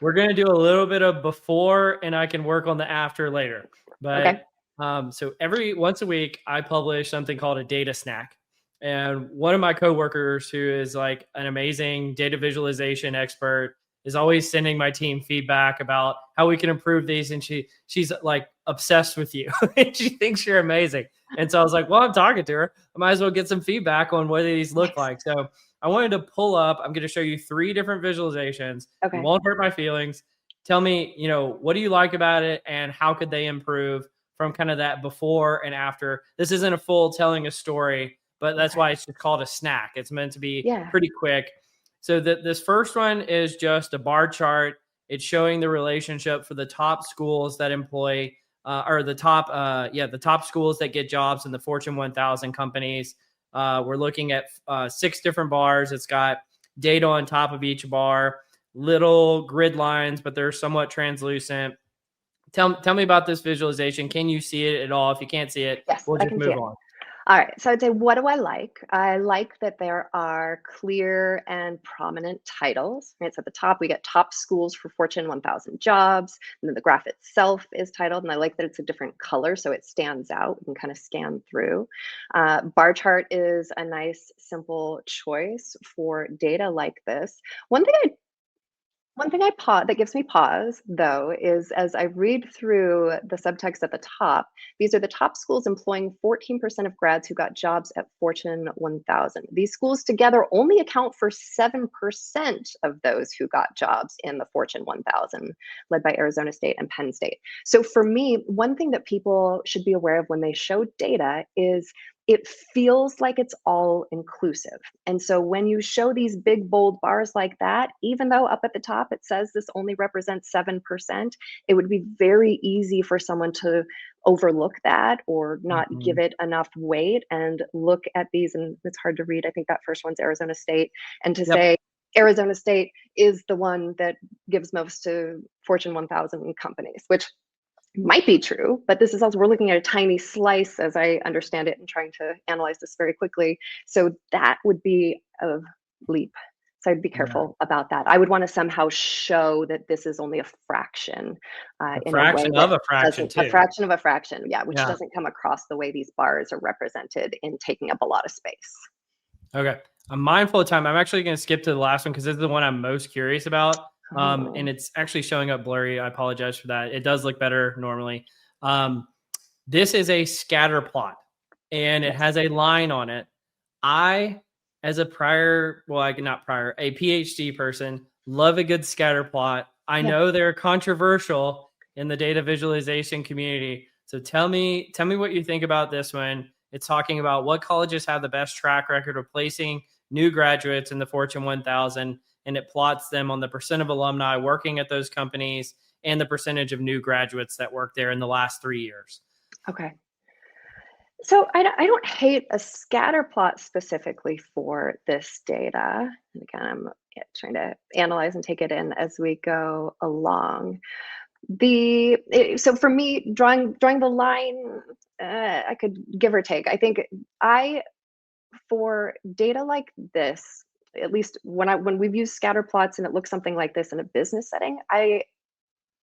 we're gonna do a little bit of before, and I can work on the after later. Okay. But so every once a week, I publish something called a data snack. And one of my coworkers, who is like an amazing data visualization expert, is always sending my team feedback about how we can improve these. And she's like obsessed with you. And she thinks you're amazing. And so I was like, well, I'm talking to her. I might as well get some feedback on what these look Nice. like. So I wanted to pull up. I'm going to show you 3 different visualizations. You Okay. won't hurt my feelings. Tell me, what do you like about it and how could they improve from kind of that before and after? This isn't a full telling a story, but that's Okay. why it's just called a snack. It's meant to be Yeah. pretty quick. So this first one is just a bar chart. It's showing the relationship for the top schools that employ or the top schools that get jobs in the Fortune 1000 companies. We're looking at 6 different bars. It's got data on top of each bar, little grid lines, but they're somewhat translucent. Tell me about this visualization. Can you see it at all? If you can't see it, Yes, we'll I just can see move it. on. All right. So I'd say, what do I like? I like that there are clear and prominent titles. Right. So at the top, we get top schools for Fortune 1000 jobs. And then the graph itself is titled. And I like that it's a different color so it stands out. You can kind of scan through. Bar chart is a nice, simple choice for data like this. One thing I that gives me pause, though, is as I read through the subtext at the top, these are the top schools employing 14% of grads who got jobs at Fortune 1000. These schools together only account for 7% of those who got jobs in the Fortune 1000, led by Arizona State and Penn State. So for me, one thing that people should be aware of when they show data is it feels like it's all inclusive. And so when you show these big, bold bars like that, even though up at the top it says this only represents 7%, it would be very easy for someone to overlook that or not give Mhm. it enough weight and look at these. And it's hard to read. I think that first one's Arizona State. And to Yep. say, Arizona State is the one that gives most to Fortune 1000 companies, which might be true, but this is also, we're looking at a tiny slice as I understand it and trying to analyze this very quickly. So that would be a leap. So I'd be Yeah. careful about that. I would want to somehow show that this is only a fraction A in a way fraction of that a fraction doesn't, a too. fraction of a fraction, yeah, which Yeah. doesn't come across the way these bars are represented in taking up a lot of space. Okay. I'm mindful of time. I'm actually going to skip to the last one because this is the one I'm most curious about. And Oh, it's actually showing up blurry. I apologize for that. It does look better normally. Um, this is a scatter plot and it yes. has a line on it. I, as a prior, well, I not prior, a PhD person, love a good scatter plot. I Yeah. know they're controversial in the data visualization community. So tell me what you think about this one. It's talking about what colleges have the best track record of placing new graduates in the Fortune 1000, and it plots them on the percent of alumni working at those companies and the percentage of new graduates that work there in the last 3 years. Okay. So I don't hate a scatter plot specifically for this data. And again, I'm trying to analyze and take it in as we go along. So for me, drawing the line, I could give or take. I think I for data like this, at least when we've used scatter plots and it looks something like this in a business setting, I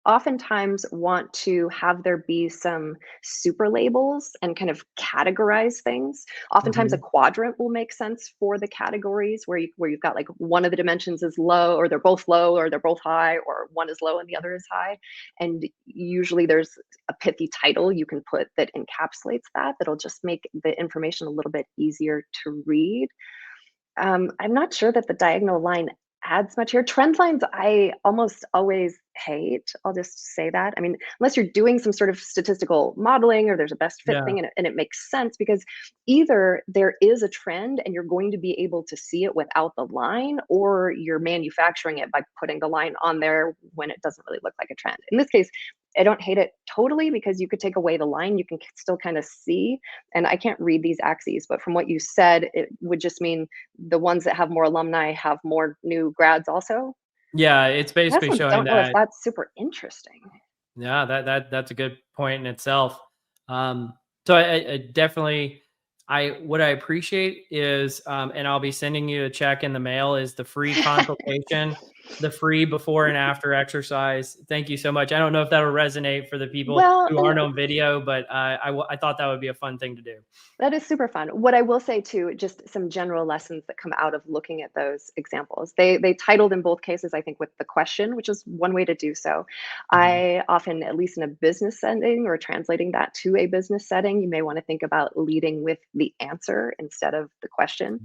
oftentimes want to have there be some super labels and kind of categorize things. Oftentimes a Mhm. quadrant will make sense for the categories where you've got like one of the dimensions is low or they're both low or they're both high or one is low and the other is high. And usually there's a pithy title you can put that encapsulates that'll just make the information a little bit easier to read. I'm not sure that the diagonal line adds much here. Trend lines, I almost always hate. I'll just say that. I mean, unless you're doing some sort of statistical modeling or there's a best fit Yeah. thing and it makes sense because either there is a trend and you're going to be able to see it without the line, or you're manufacturing it by putting the line on there when it doesn't really look like a trend. In this case, I don't hate it totally because you could take away the line, you can still kind of see. And I can't read these axes, but from what you said, it would just mean the ones that have more alumni have more new grads also? Yeah, it's I basically also showing don't know if that. that's super interesting. Yeah, that's a good point in itself. So I definitely I what I appreciate is and I'll be sending you a check in the mail is the free consultation, the free before and after exercise. Thank you so much. I don't know if that'll resonate for the people Well, who and aren't on video, but I thought that would be a fun thing to do. that is super fun. What I will say too, just some general lessons that come out of looking at those examples. They titled in both cases, I think, with the question, which is one way to do so. Mhm. I often, at least in a business setting or translating that to a business setting, you may want to think about leading with the answer instead of the question.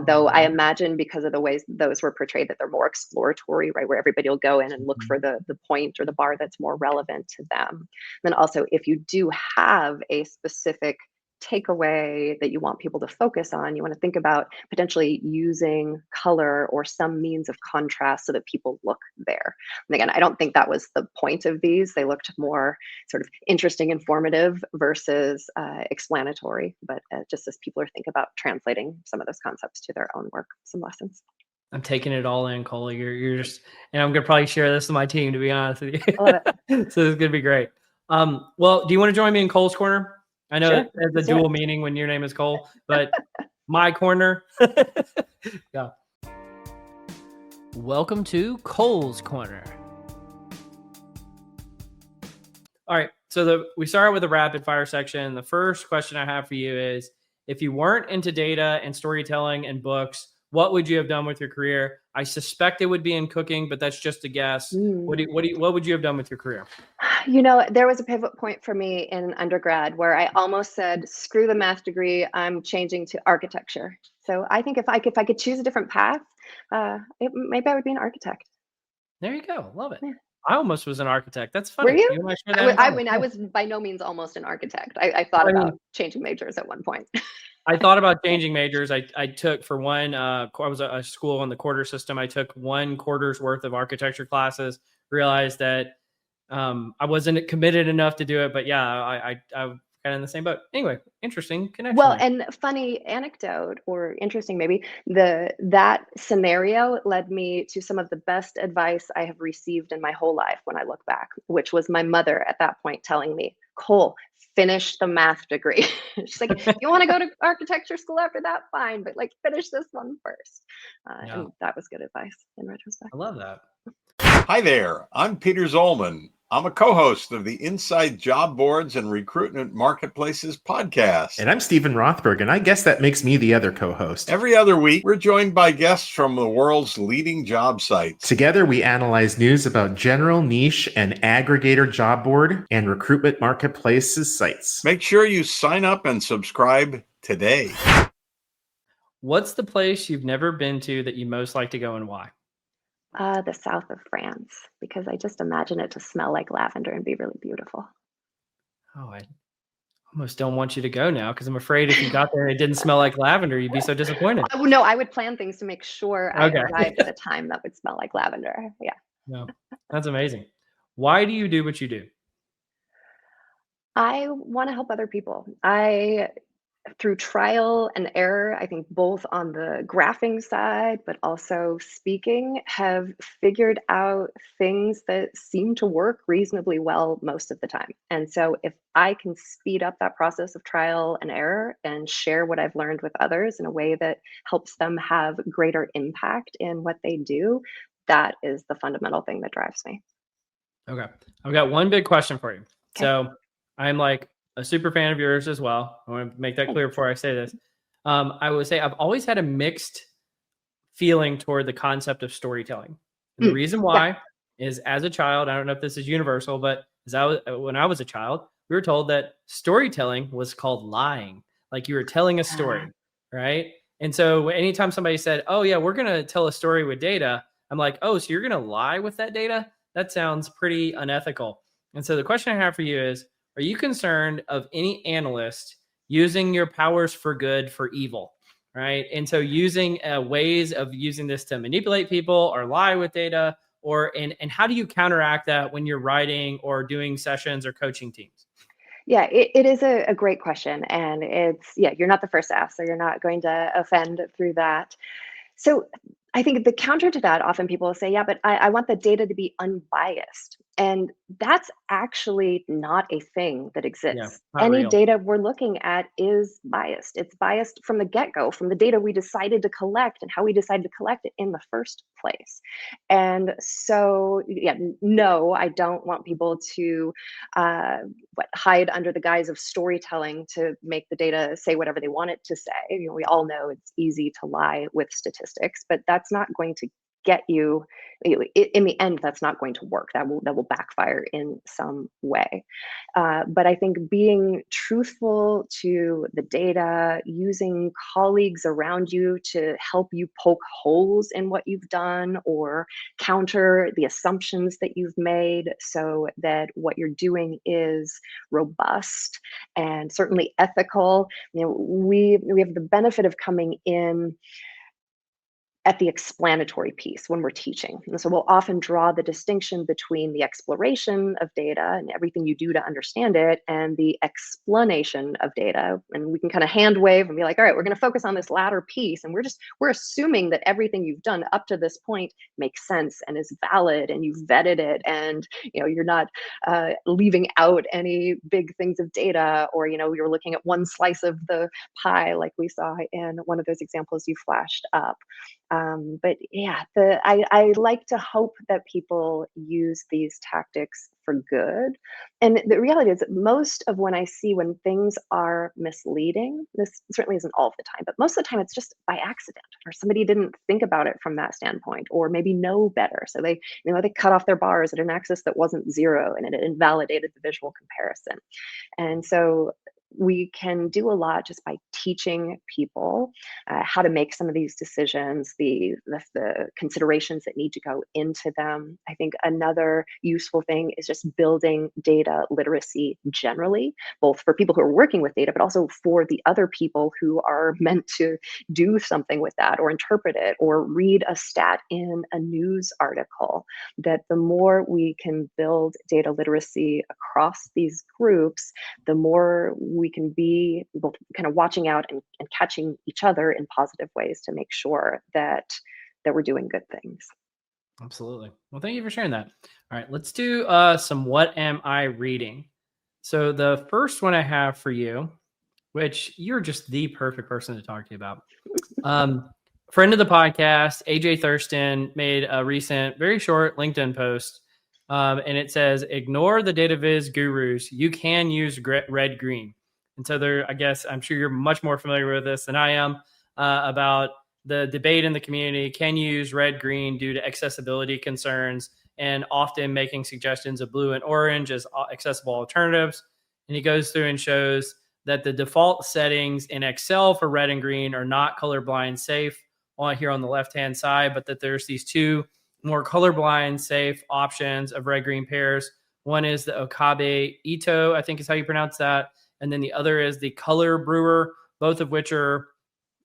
Though Oh, I yeah. imagine because of the ways those were portrayed that they're more exploratory, right? Where everybody will go in and look Mhm. for the point or the bar that's more relevant to them. Then also, if you do have a specific takeaway that you want people to focus on, you want to think about potentially using color or some means of contrast so that people look there. And again, I don't think that was the point of these. They looked more sort of interesting, informative versus explanatory, but just as people are thinking about translating some of those concepts to their own work, some lessons. I'm taking it all in, Cole. You're just, and I'm gonna probably share this with my team to be honest with I love it. you. So it's gonna be great. Well, do you want to join me in Cole's corner? I know Sure. it has a Let's do dual it. meaning when your name is Cole, but my corner. Yeah. Welcome to Cole's Corner. All right. So we start with a rapid fire section. The first question I have for you is, if you weren't into data and storytelling and books, what would you have done with your career? I suspect it would be in cooking, but that's just a guess. Mm. What would you have done with your career? There was a pivot point for me in undergrad where I almost said, "Screw the math degree. I'm changing to architecture." So I think if I could choose a different path, maybe I would be an architect. There you go. Love it. Yeah. I almost was an architect. That's Were funny. you? You and I share I, that w- in I common. mean, I Yeah. was by no means almost an architect. I thought I mean, about changing majors at one point. I thought about changing majors. I took for one. I was a school in the quarter system. I took one quarter's worth of architecture classes. Realized that I wasn't committed enough to do it. But yeah, I got in the same boat. Anyway, interesting connection Well, there. and funny anecdote or interesting maybe, that scenario led me to some of the best advice I have received in my whole life when I look back, which was my mother at that point telling me, "Cole, finish the math degree." She's like, "If you want to go to architecture school after that, fine, but like finish this one first." Yeah, And that was good advice in retrospect. I love that. Hi there, I'm Peter Zollman. I'm a co-host of the Inside Job Boards and Recruitment Marketplaces podcast. And I'm Stephen Rothberg, and I guess that makes me the other co-host. Every other week, we're joined by guests from the world's leading job sites. Together, we analyze news about general, niche, and aggregator job board and recruitment marketplaces sites. Make sure you sign up and subscribe today. What's the place you've never been to that you most like to go, and why? The south of France, because I just imagine it to smell like lavender and be really beautiful. Oh, I almost don't want you to go now because I'm afraid if you got there and it didn't smell like lavender, you'd be so disappointed. No, I would plan things to make sure I Okay. arrived at a time that would smell like lavender. Yeah. No, that's amazing. Why do you do what you do? I want to help other people. Through trial and error, I think both on the graphing side, but also speaking, have figured out things that seem to work reasonably well most of the time. And so if I can speed up that process of trial and error and share what I've learned with others in a way that helps them have greater impact in what they do, that is the fundamental thing that drives me. Okay. I've got one big question for you. Okay. So I'm like a super fan of yours as well. I want to make that clear before I say this. I would say I've always had a mixed feeling toward the concept of storytelling. And the reason why is, as a child, I don't know if this is universal, but when I was a child, we were told that storytelling was called lying. Like you were telling a story, right? And so anytime somebody said, "Oh yeah, we're going to tell a story with data," I'm like, "Oh, so you're going to lie with that data? That sounds pretty unethical." And so the question I have for you is, are you concerned of any analyst using your powers for good for evil, right? And so using ways of using this to manipulate people or lie with data, and how do you counteract that when you're writing or doing sessions or coaching teams? Yeah, it is a great question. And you're not the first to ask, so you're not going to offend through that. So I think the counter to that, often people will say, "Yeah, but I want the data to be unbiased." And that's actually not a thing that Yeah, exists. not Any real. data we're looking at is biased. It's biased from the get-go, from the data we decided to collect and how we decided to collect it in the first place. And so, yeah, no, I don't want people to hide under the guise of storytelling to make the data say whatever they want it to say. We all know it's easy to lie with statistics, but that's not going to get you in the end. That's not going to work. That will backfire in some way. But I think being truthful to the data, using colleagues around you to help you poke holes in what you've done or counter the assumptions that you've made so that what you're doing is robust and certainly ethical. We have the benefit of coming in at the explanatory piece when we're teaching. And so we'll often draw the distinction between the exploration of data and everything you do to understand it and the explanation of data. And we can kind of hand wave and be like, all right, we're going to focus on this latter piece. And we're assuming that everything you've done up to this point makes sense and is valid and you've vetted it. And, you're not leaving out any big things of data, or, you're looking at one slice of the pie, like we saw in one of those examples you flashed up. But yeah, I like to hope that people use these tactics for good. And the reality is that most of when things are misleading, this certainly isn't all of the time, but most of the time it's just by accident, or somebody didn't think about it from that standpoint, or maybe know better. So they cut off their bars at an axis that wasn't zero, and it invalidated the visual comparison. And so we can do a lot just by teaching people how to make some of these decisions, the considerations that need to go into them. I think another useful thing is just building data literacy generally, both for people who are working with data, but also for the other people who are meant to do something with that, or interpret it, or read a stat in a news article. That the more we can build data literacy across these groups, the more we can be both kind of watching out and catching each other in positive ways to make sure that we're doing good things. Absolutely. Well, thank you for sharing that. All right, let's do some What Am I Reading? So the first one I have for you, which you're just the perfect person to talk to about. Friend of the podcast, AJ Thurston, made a recent, very short LinkedIn post. And it says, ignore the data viz gurus. You can use red, green. And so I'm sure you're much more familiar with this than I am, about the debate in the community. Can you use red, green due to accessibility concerns, and often making suggestions of blue and orange as accessible alternatives. And he goes through and shows that the default settings in Excel for red and green are not colorblind safe here on the left-hand side, but that there's these two more colorblind safe options of red-green pairs. One is the Okabe Ito, I think is how you pronounce that. And then the other is the Color Brewer, both of which are,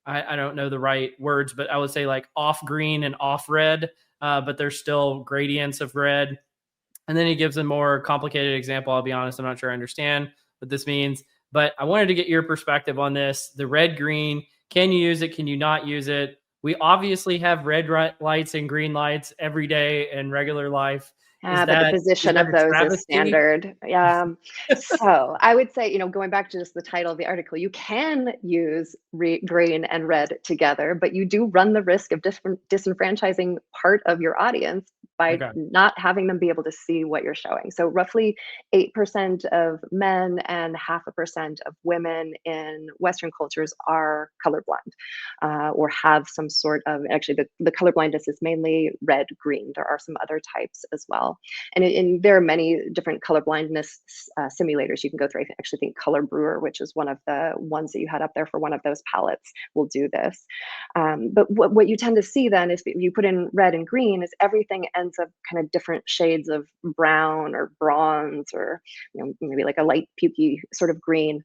I don't know the right words, but I would say like off green and off red, but there's still gradients of red. And then he gives a more complicated example. I'll be honest, I'm not sure I understand what this means, but I wanted to get your perspective on this. The red, green, can you use it? Can you not use it? We obviously have red lights and green lights every day in regular life. But the position of those is standard. So I would say, going back to just the title of the article, you can use green and red together, but you do run the risk of disenfranchising part of your audience by not having them be able to see what you're showing. So roughly 8% of men and 0.5% of women in Western cultures are colorblind, or have some sort of, actually the colorblindness is mainly red, green. There are some other types as well. And there are many different colorblindness simulators you can go through. I actually think Color Brewer, which is one of the ones that you had up there for one of those palettes, will do this. But what you tend to see then is, if you put in red and green, is everything ends up kind of different shades of brown or bronze, or maybe like a light pukey sort of green.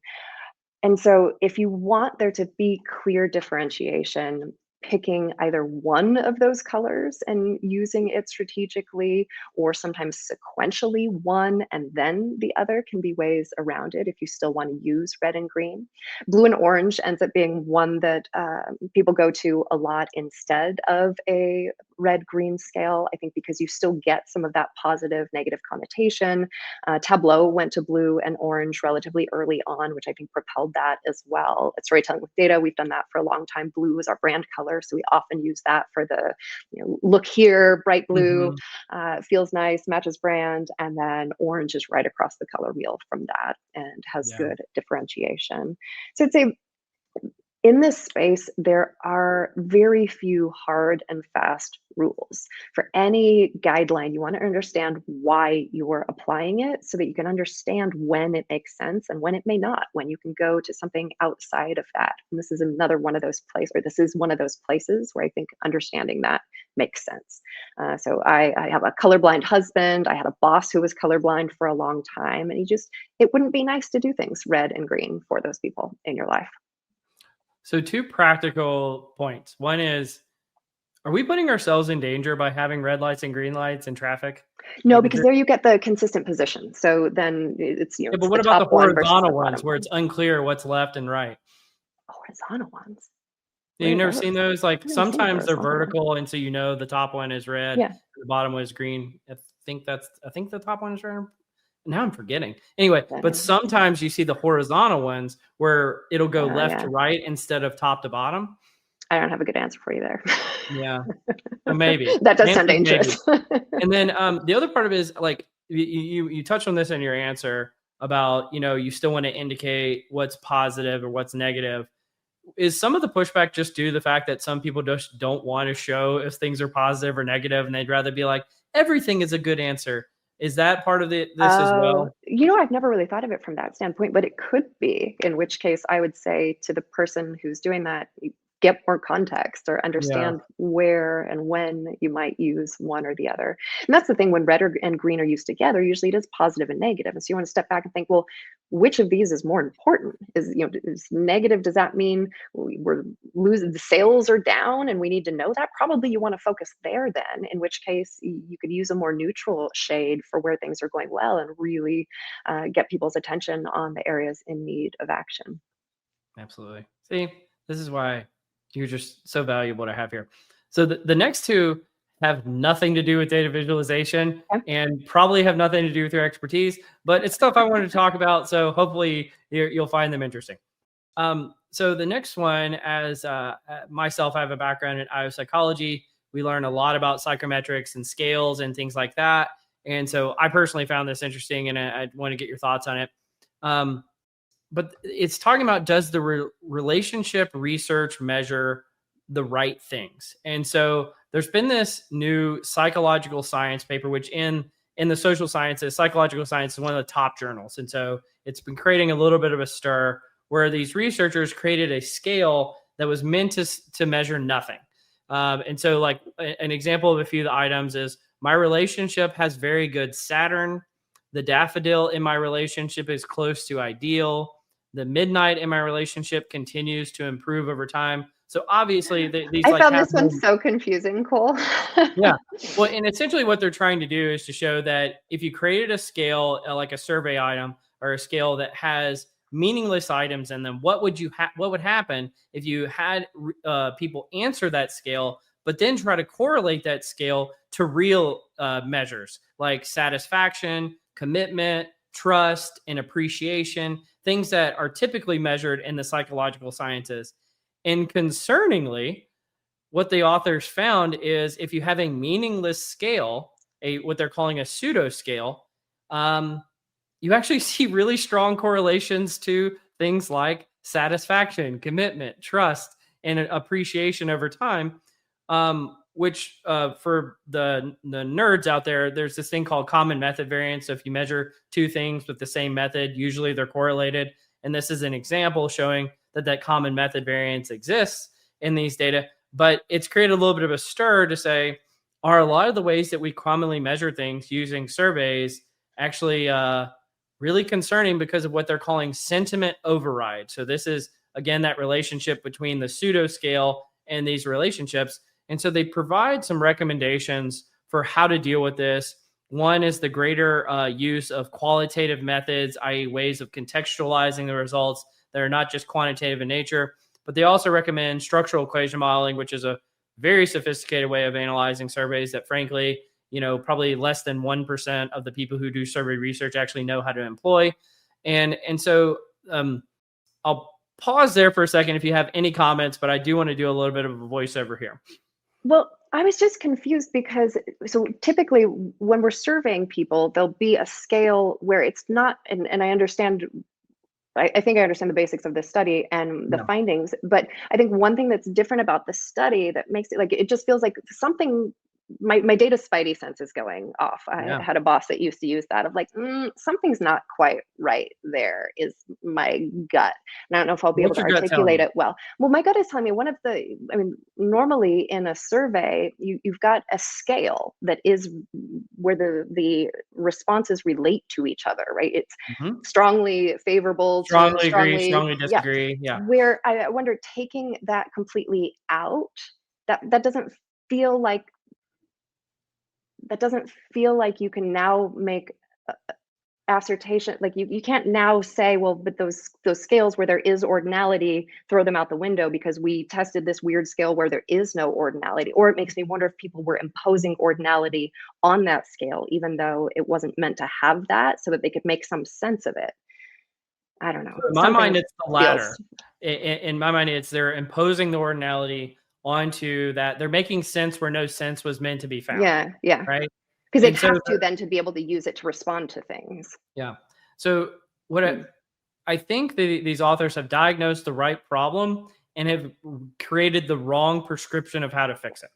And so if you want there to be clear differentiation, picking either one of those colors and using it strategically, or sometimes sequentially one and then the other, can be ways around it if you still want to use red and green. Blue and orange ends up being one that people go to a lot instead of a red-green scale, I think, because you still get some of that positive negative connotation. Tableau went to blue and orange relatively early on, which I think propelled that as well. At Storytelling with Data, we've done that for a long time. Blue is our brand color, so we often use that for the look here, bright blue, feels nice, matches brand, and then orange is right across the color wheel from that and has good differentiation. So I'd say in this space, there are very few hard and fast rules. For any guideline, you want to understand why you are applying it, so that you can understand when it makes sense and when it may not, when you can go to something outside of that. And this is another one of those places, or this is one of those places where I think understanding that makes sense. So I have a colorblind husband. I had a boss who was colorblind for a long time, and it wouldn't be nice to do things red and green for those people in your life. So 2 practical points. One is, Are we putting ourselves in danger by having red lights and green lights and traffic? No, Like, because there you get the consistent position. So then it's, yeah, it's but the what about the top one versus the horizontal bottom ones where one. it's unclear what's left and right? Horizontal ones. Yeah, What you are never those? seen those? Like I've never seen a sometimes they're horizontal one. vertical, and so the top one is red, Yeah. the bottom one is green. I think the top one is red. Now I'm forgetting. Anyway, but sometimes you see the horizontal ones where it'll go left to right instead of top to bottom. I don't have a good answer for you there. Yeah. So maybe. That does The sound answer is dangerous. And then the other part of it is like you touched on this in your answer about, you still want to indicate what's positive or what's negative. Is some of the pushback just due to the fact that some people just don't want to show if things are positive or negative, and they'd rather be like, everything is a good answer? Is that part of this as well? I've never really thought of it from that standpoint, but it could be, in which case I would say to the person who's doing that, get more context or Yeah. understand where and when you might use one or the other. And that's the thing, when red and green are used together, usually it is positive and negative. And so you want to step back and think, well, which of these is more important? Is negative, does that mean we're losing, the sales are down and we need to know that? Probably you want to focus there then, in which case you could use a more neutral shade for where things are going well and really get people's attention on the areas in need of action. Absolutely. See, this is why you're just so valuable to have here. So the next two have nothing to do with data visualization and probably have nothing to do with your expertise, but it's stuff I wanted to talk about. So hopefully you'll find them interesting. So the next one, as myself, I have a background in IO psychology. We learn a lot about psychometrics and scales and things like that. And so I personally found this interesting, and I want to get your thoughts on it. But it's talking about, does the relationship research measure the right things? And so there's been this new psychological science paper, which in the social sciences, psychological science is one of the top journals. And so it's been creating a little bit of a stir where these researchers created a scale that was meant to measure nothing. And so like an example of a few of the items is, my relationship has very good Saturn. The daffodil in my relationship is close to ideal. The midnight in my relationship continues to improve over time. So obviously these I found this one so confusing, Cole. Yeah. Well, and essentially what they're trying to do is to show that if you created a scale, like a survey item or a scale that has meaningless items in them, what would happen if you had people answer that scale, but then try to correlate that scale to real measures like satisfaction, commitment, trust, and appreciation, things that are typically measured in the psychological sciences. And concerningly, what the authors found is if you have a meaningless scale, what they're calling a pseudo scale, you actually see really strong correlations to things like satisfaction, commitment, trust, and appreciation over time. Which for the nerds out there, there's this thing called common method variance. So if you measure two things with the same method, usually they're correlated. And this is an example showing that common method variance exists in these data. But it's created a little bit of a stir to say, are a lot of the ways that we commonly measure things using surveys actually really concerning because of what they're calling sentiment override? So this is, again, that relationship between the pseudo scale and these relationships. And so they provide some recommendations for how to deal with this. One is the greater use of qualitative methods, i.e. ways of contextualizing the results that are not just quantitative in nature. But they also recommend structural equation modeling, which is a very sophisticated way of analyzing surveys that, frankly, probably less than 1% of the people who do survey research actually know how to employ. And so I'll pause there for a second if you have any comments, but I do want to do a little bit of a voiceover here. Well, I was just confused because, so typically when we're surveying people, there'll be a scale where it's not, and I understand, I think I understand the basics of this study and the findings, but I think one thing that's different about the study that makes it like, it just feels like something, my data spidey sense is going off. I had a boss that used to use that of like, something's not quite right there, is my gut. And I don't know if I'll be able to articulate it well. Well, my gut is telling me normally in a survey, you've got a scale that is where the responses relate to each other, right? It's strongly favorable, strongly agree, strongly disagree. Yeah. Where I wonder, taking that completely out, that doesn't feel like you can now make assertion, like you can't now say, well, but those scales where there is ordinality, throw them out the window because we tested this weird scale where there is no ordinality. Or it makes me wonder if people were imposing ordinality on that scale even though it wasn't meant to have that, so that they could make some sense of it. I don't know. In my mind, it's the latter. In my mind, it's they're imposing the ordinality onto that. They're making sense where no sense was meant to be found. Yeah. Right. Because they'd have to then to be able to use it to respond to things. Yeah. So what I think these authors have diagnosed the right problem and have created the wrong prescription of how to fix it.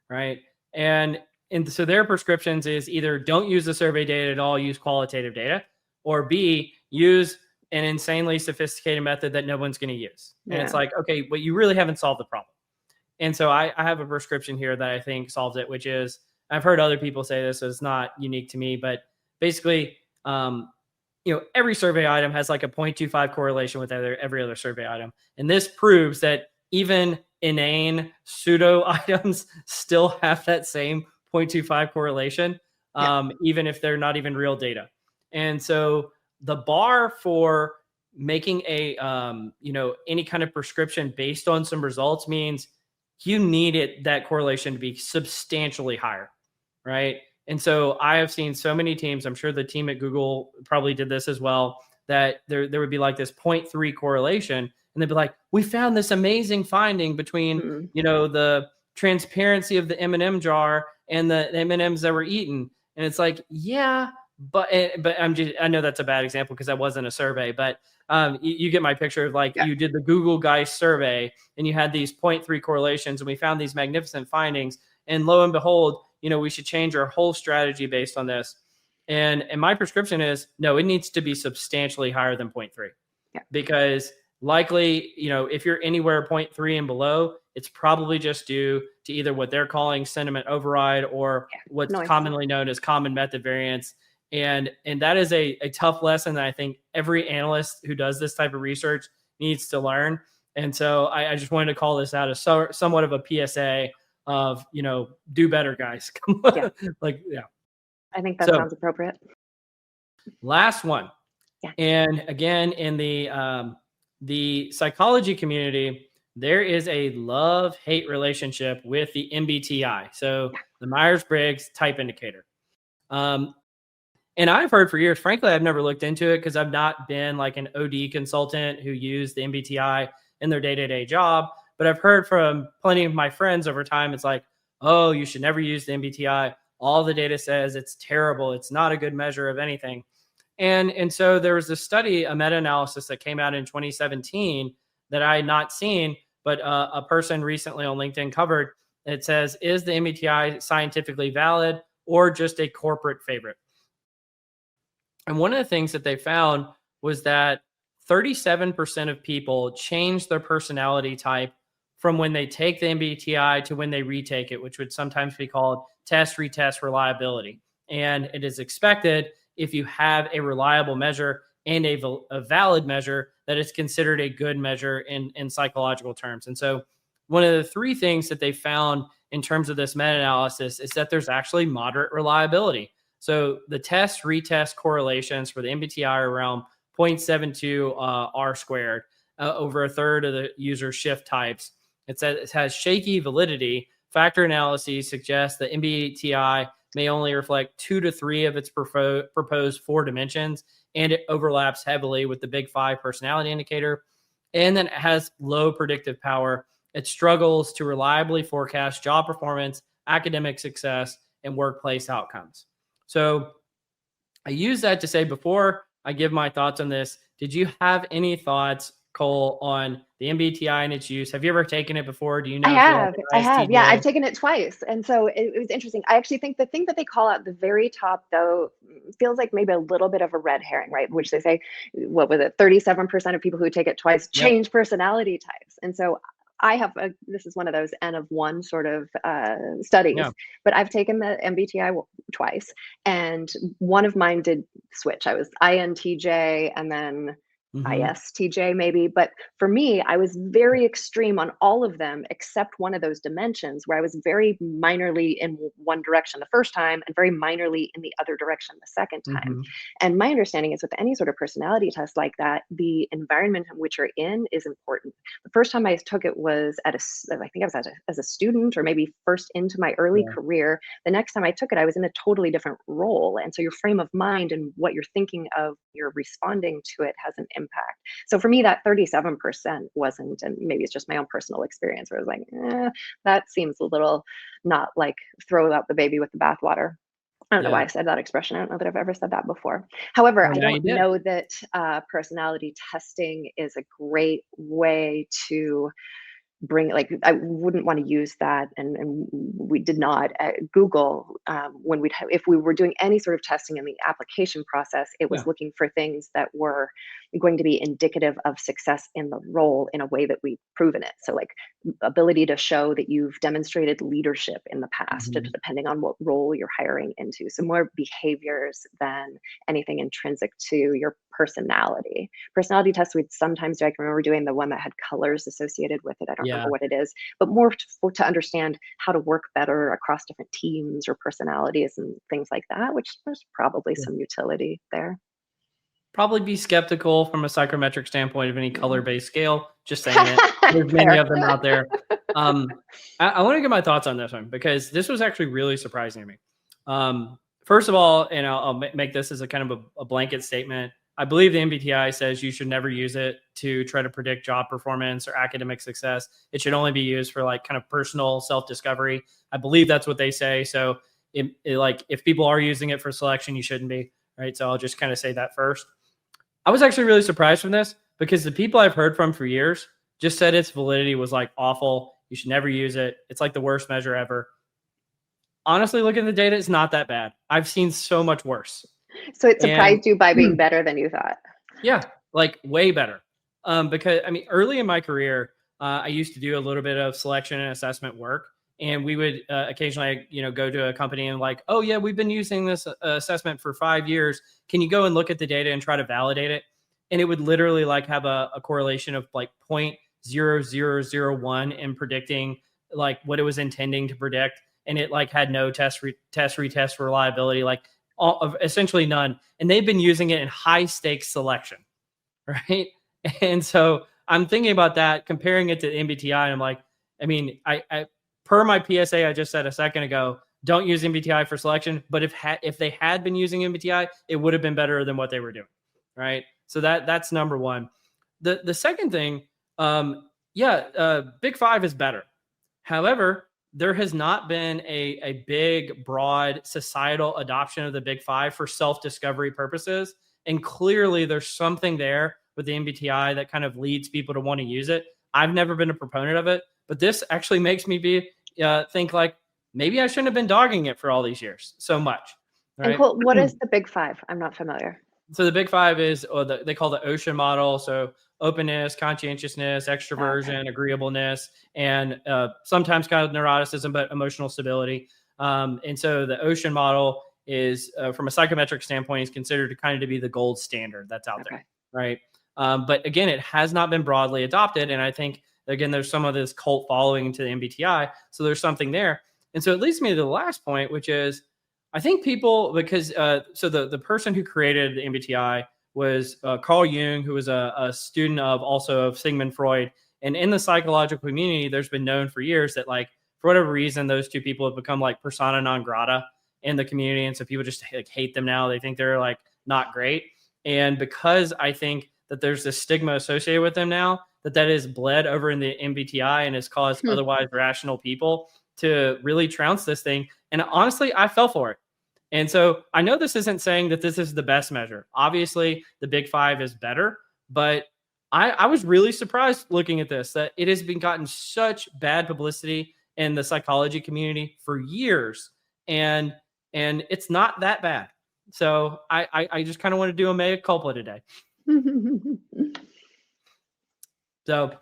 Right. And so their prescriptions is either don't use the survey data at all, use qualitative data, or B, use an insanely sophisticated method that no one's going to use. And it's like, okay, but you really haven't solved the problem. And so I have a prescription here that I think solves it, which is, I've heard other people say this, so it's not unique to me, but basically, every survey item has like a 0.25 correlation with every other survey item. And this proves that even inane pseudo items still have that same 0.25 correlation, even if they're not even real data. And so the bar for making a, any kind of prescription based on some results means you need that correlation to be substantially higher. Right. And so I have seen so many teams, I'm sure the team at Google probably did this as well, that there would be like this 0.3 correlation. And they'd be like, we found this amazing finding between, the transparency of the M&M jar and the M&Ms that were eaten. And it's like, yeah, but I know that's a bad example because that wasn't a survey, but you get my picture of like, you did the Google Guys survey and you had these 0.3 correlations and we found these magnificent findings, and lo and behold, we should change our whole strategy based on this. And my prescription is, no, it needs to be substantially higher than 0.3 because likely, if you're anywhere 0.3 and below, it's probably just due to either what they're calling sentiment override or what's commonly known as common method variance. And that is a tough lesson that I think every analyst who does this type of research needs to learn. And so I just wanted to call this out as somewhat of a PSA of, do better, guys. I think that sounds appropriate. Last one. And again, in the psychology community, there is a love-hate relationship with the MBTI. So the Myers-Briggs Type Indicator. And I've heard for years, frankly, I've never looked into it because I've not been like an OD consultant who used the MBTI in their day-to-day job. But I've heard from plenty of my friends over time, it's like, oh, you should never use the MBTI. All the data says it's terrible. It's not a good measure of anything. And so there was a study, a meta-analysis that came out in 2017 that I had not seen, but a person recently on LinkedIn covered. It says, is the MBTI scientifically valid or just a corporate favorite? And one of the things that they found was that 37% of people change their personality type from when they take the MBTI to when they retake it, which would sometimes be called test, retest reliability. And it is expected if you have a reliable measure and a valid measure that it's considered a good measure in psychological terms. And so one of the three things that they found in terms of this meta-analysis is that there's actually moderate reliability. So the test, retest correlations for the MBTI are around 0.72 R squared over a third of the user shift types. It says it has shaky validity. Factor analyses suggest that MBTI may only reflect 2 to 3 of its proposed 4 dimensions, and it overlaps heavily with the Big 5 personality indicator. And then it has low predictive power. It struggles to reliably forecast job performance, academic success, and workplace outcomes. So I use that to say, before I give my thoughts on this, did you have any thoughts, Cole, on the MBTI and its use? Have you ever taken it before? Do you know? I have. Yeah, I've taken it twice. And so it was interesting. I actually think the thing that they call out the very top, though, feels like maybe a little bit of a red herring, right? Which they say, what was it? 37% of people who take it twice change personality types. And so I have this is one of those N of 1 sort of studies, but I've taken the MBTI twice, and one of mine did switch. I was INTJ, and then ISTJ maybe. But for me, I was very extreme on all of them except one of those dimensions where I was very minorly in one direction the first time and very minorly in the other direction the second time. And my understanding is with any sort of personality test like that, the environment in which you're in is important. The first time I took it was I think I was as a student or maybe first into my early career. The next time I took it, I was in a totally different role. And so your frame of mind and what you're thinking of, you're responding to it has an impact. So for me, that 37% wasn't, and maybe it's just my own personal experience where I was like, that seems a little not like throw out the baby with the bathwater. I don't know why I said that expression. I don't know that I've ever said that before. However, I don't know that personality testing is a great way to bring, like, I wouldn't want to use that, and we did not at Google when if we were doing any sort of testing in the application process, it was looking for things that were going to be indicative of success in the role in a way that we've proven it. So like ability to show that you've demonstrated leadership in the past, depending on what role you're hiring into. So more behaviors than anything intrinsic to your personality. Personality tests we'd sometimes do. I can remember doing the one that had colors associated with it. I don't remember what it is, but more to understand how to work better across different teams or personalities and things like that, which there's probably some utility there. Probably be skeptical from a psychometric standpoint of any color-based scale. Just saying it. There's many of them out there. I want to get my thoughts on this one because this was actually really surprising to me. First of all, and I'll make this as a kind of a blanket statement. I believe the MBTI says you should never use it to try to predict job performance or academic success. It should only be used for like kind of personal self-discovery. I believe that's what they say. So like if people are using it for selection, you shouldn't be, right? So I'll just kind of say that first. I was actually really surprised from this because the people I've heard from for years just said its validity was like awful. You should never use it. It's like the worst measure ever. Honestly, looking at the data, it's not that bad. I've seen so much worse. So it surprised you by being better than you thought? Yeah, like way better. Because I mean, early in my career, I used to do a little bit of selection and assessment work. And we would occasionally, go to a company and like, oh yeah, we've been using this assessment for 5 years. Can you go and look at the data and try to validate it? And it would literally like have a correlation of like 0.0001 in predicting like what it was intending to predict. And it like had no retest reliability, like essentially none. And they've been using it in high stakes selection, right? And so I'm thinking about that, comparing it to the MBTI. And I'm like, I mean, I per my PSA I just said a second ago, don't use MBTI for selection. But if they had been using MBTI, it would have been better than what they were doing, right? So that's number one. The second thing, Big Five is better. However, there has not been a big, broad societal adoption of the Big Five for self-discovery purposes. And clearly there's something there with the MBTI that kind of leads people to want to use it. I've never been a proponent of it, but this actually makes me think like maybe I shouldn't have been dogging it for all these years so much. Right? And Cole, what is the Big Five? I'm not familiar. So the Big Five is they call the OCEAN model. So openness, conscientiousness, extroversion, agreeableness, and sometimes kind of neuroticism, but emotional stability. And so the OCEAN model is, from a psychometric standpoint, is considered to kind of to be the gold standard that's out there, right? But again, it has not been broadly adopted. And I think, again, there's some of this cult following to the MBTI. So there's something there. And so it leads me to the last point, which is, I think people, because so the person who created the MBTI was Carl Jung, who was a student of Sigmund Freud. And in the psychological community, there's been known for years that, like, for whatever reason, those two people have become like persona non grata in the community. And so people just like hate them now. They think they're like not great. And because I think that there's this stigma associated with them now, that is bled over in the MBTI and has caused otherwise rational people to really trounce this thing. And honestly, I fell for it. And so I know this isn't saying that this is the best measure. Obviously, the Big Five is better, but I was really surprised looking at this, that it has been gotten such bad publicity in the psychology community for years. And it's not that bad. So I just kind of want to do a mea culpa today. So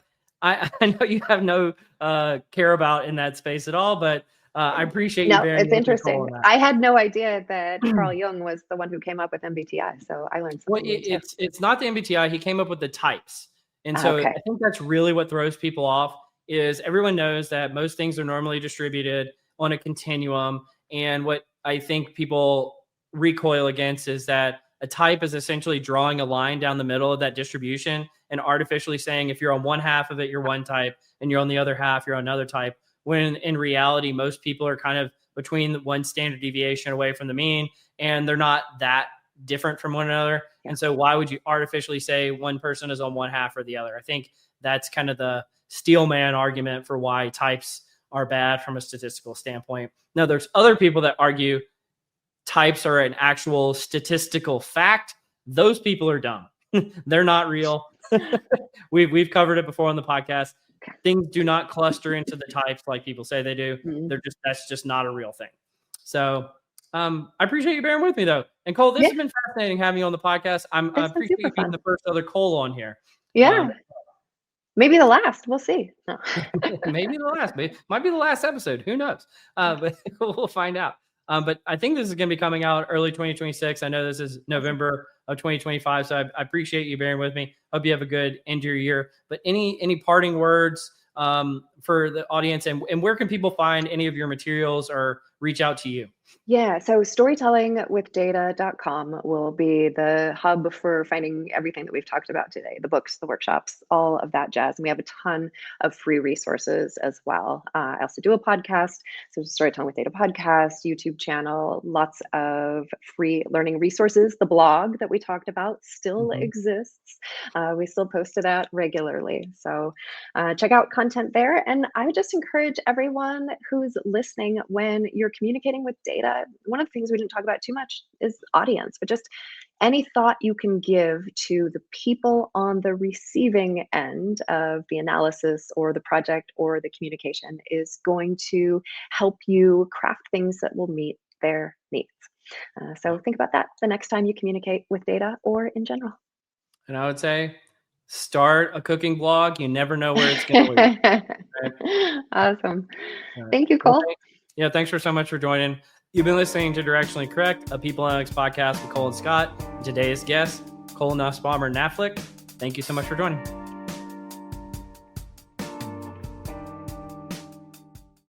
I know you have no care about in that space at all, but I appreciate you No, bearing it's with me, Cole, interesting. on that. I had no idea that Carl Jung was the one who came up with MBTI, so I learned Well, something new too. it's not the MBTI. He came up with the types. And so Okay. I think that's really what throws people off is everyone knows that most things are normally distributed on a continuum. And what I think people recoil against is that a type is essentially drawing a line down the middle of that distribution and artificially saying if you're on one half of it, you're one type, and you're on the other half, you're another type. When in reality, most people are kind of between one standard deviation away from the mean, and they're not that different from one another. Yeah. And so why would you artificially say one person is on one half or the other? I think that's kind of the steel man argument for why types are bad from a statistical standpoint. Now, there's other people that argue types are an actual statistical fact. Those people are dumb. They're not real. We've covered it before on the podcast. Things do not cluster into the types like people say they do. That's just not a real thing. So I appreciate you bearing with me though. And Cole, this has been fascinating having you on the podcast. I appreciate you being the first other Cole on here. Yeah. Maybe the last. We'll see. No. Maybe the last. Might be the last episode. Who knows? But we'll find out. But I think this is going to be coming out early 2026. I know this is November of 2025. So I appreciate you bearing with me. Hope you have a good end to your year. But any parting words for the audience, and where can people find any of your materials or reach out to you? Yeah, so storytellingwithdata.com will be the hub for finding everything that we've talked about today, the books, the workshops, all of that jazz. And we have a ton of free resources as well. I also do a podcast, so Storytelling with Data podcast, YouTube channel, lots of free learning resources. The blog that we talked about still exists. We still post it out regularly. So check out content there. And I would just encourage everyone who's listening, when you're communicating with data, one of the things we didn't talk about too much is audience, but just any thought you can give to the people on the receiving end of the analysis or the project or the communication is going to help you craft things that will meet their needs. So think about that the next time you communicate with data or in general. And I would say, start a cooking blog. You never know where it's going to lead. Right? Awesome. Thank you, Cole. Yeah, thanks so much for joining. You've been listening to Directionally Correct, a People Analytics podcast with Cole and Scott. Today's guest, Cole Nussbaumer Knaflic. Thank you so much for joining.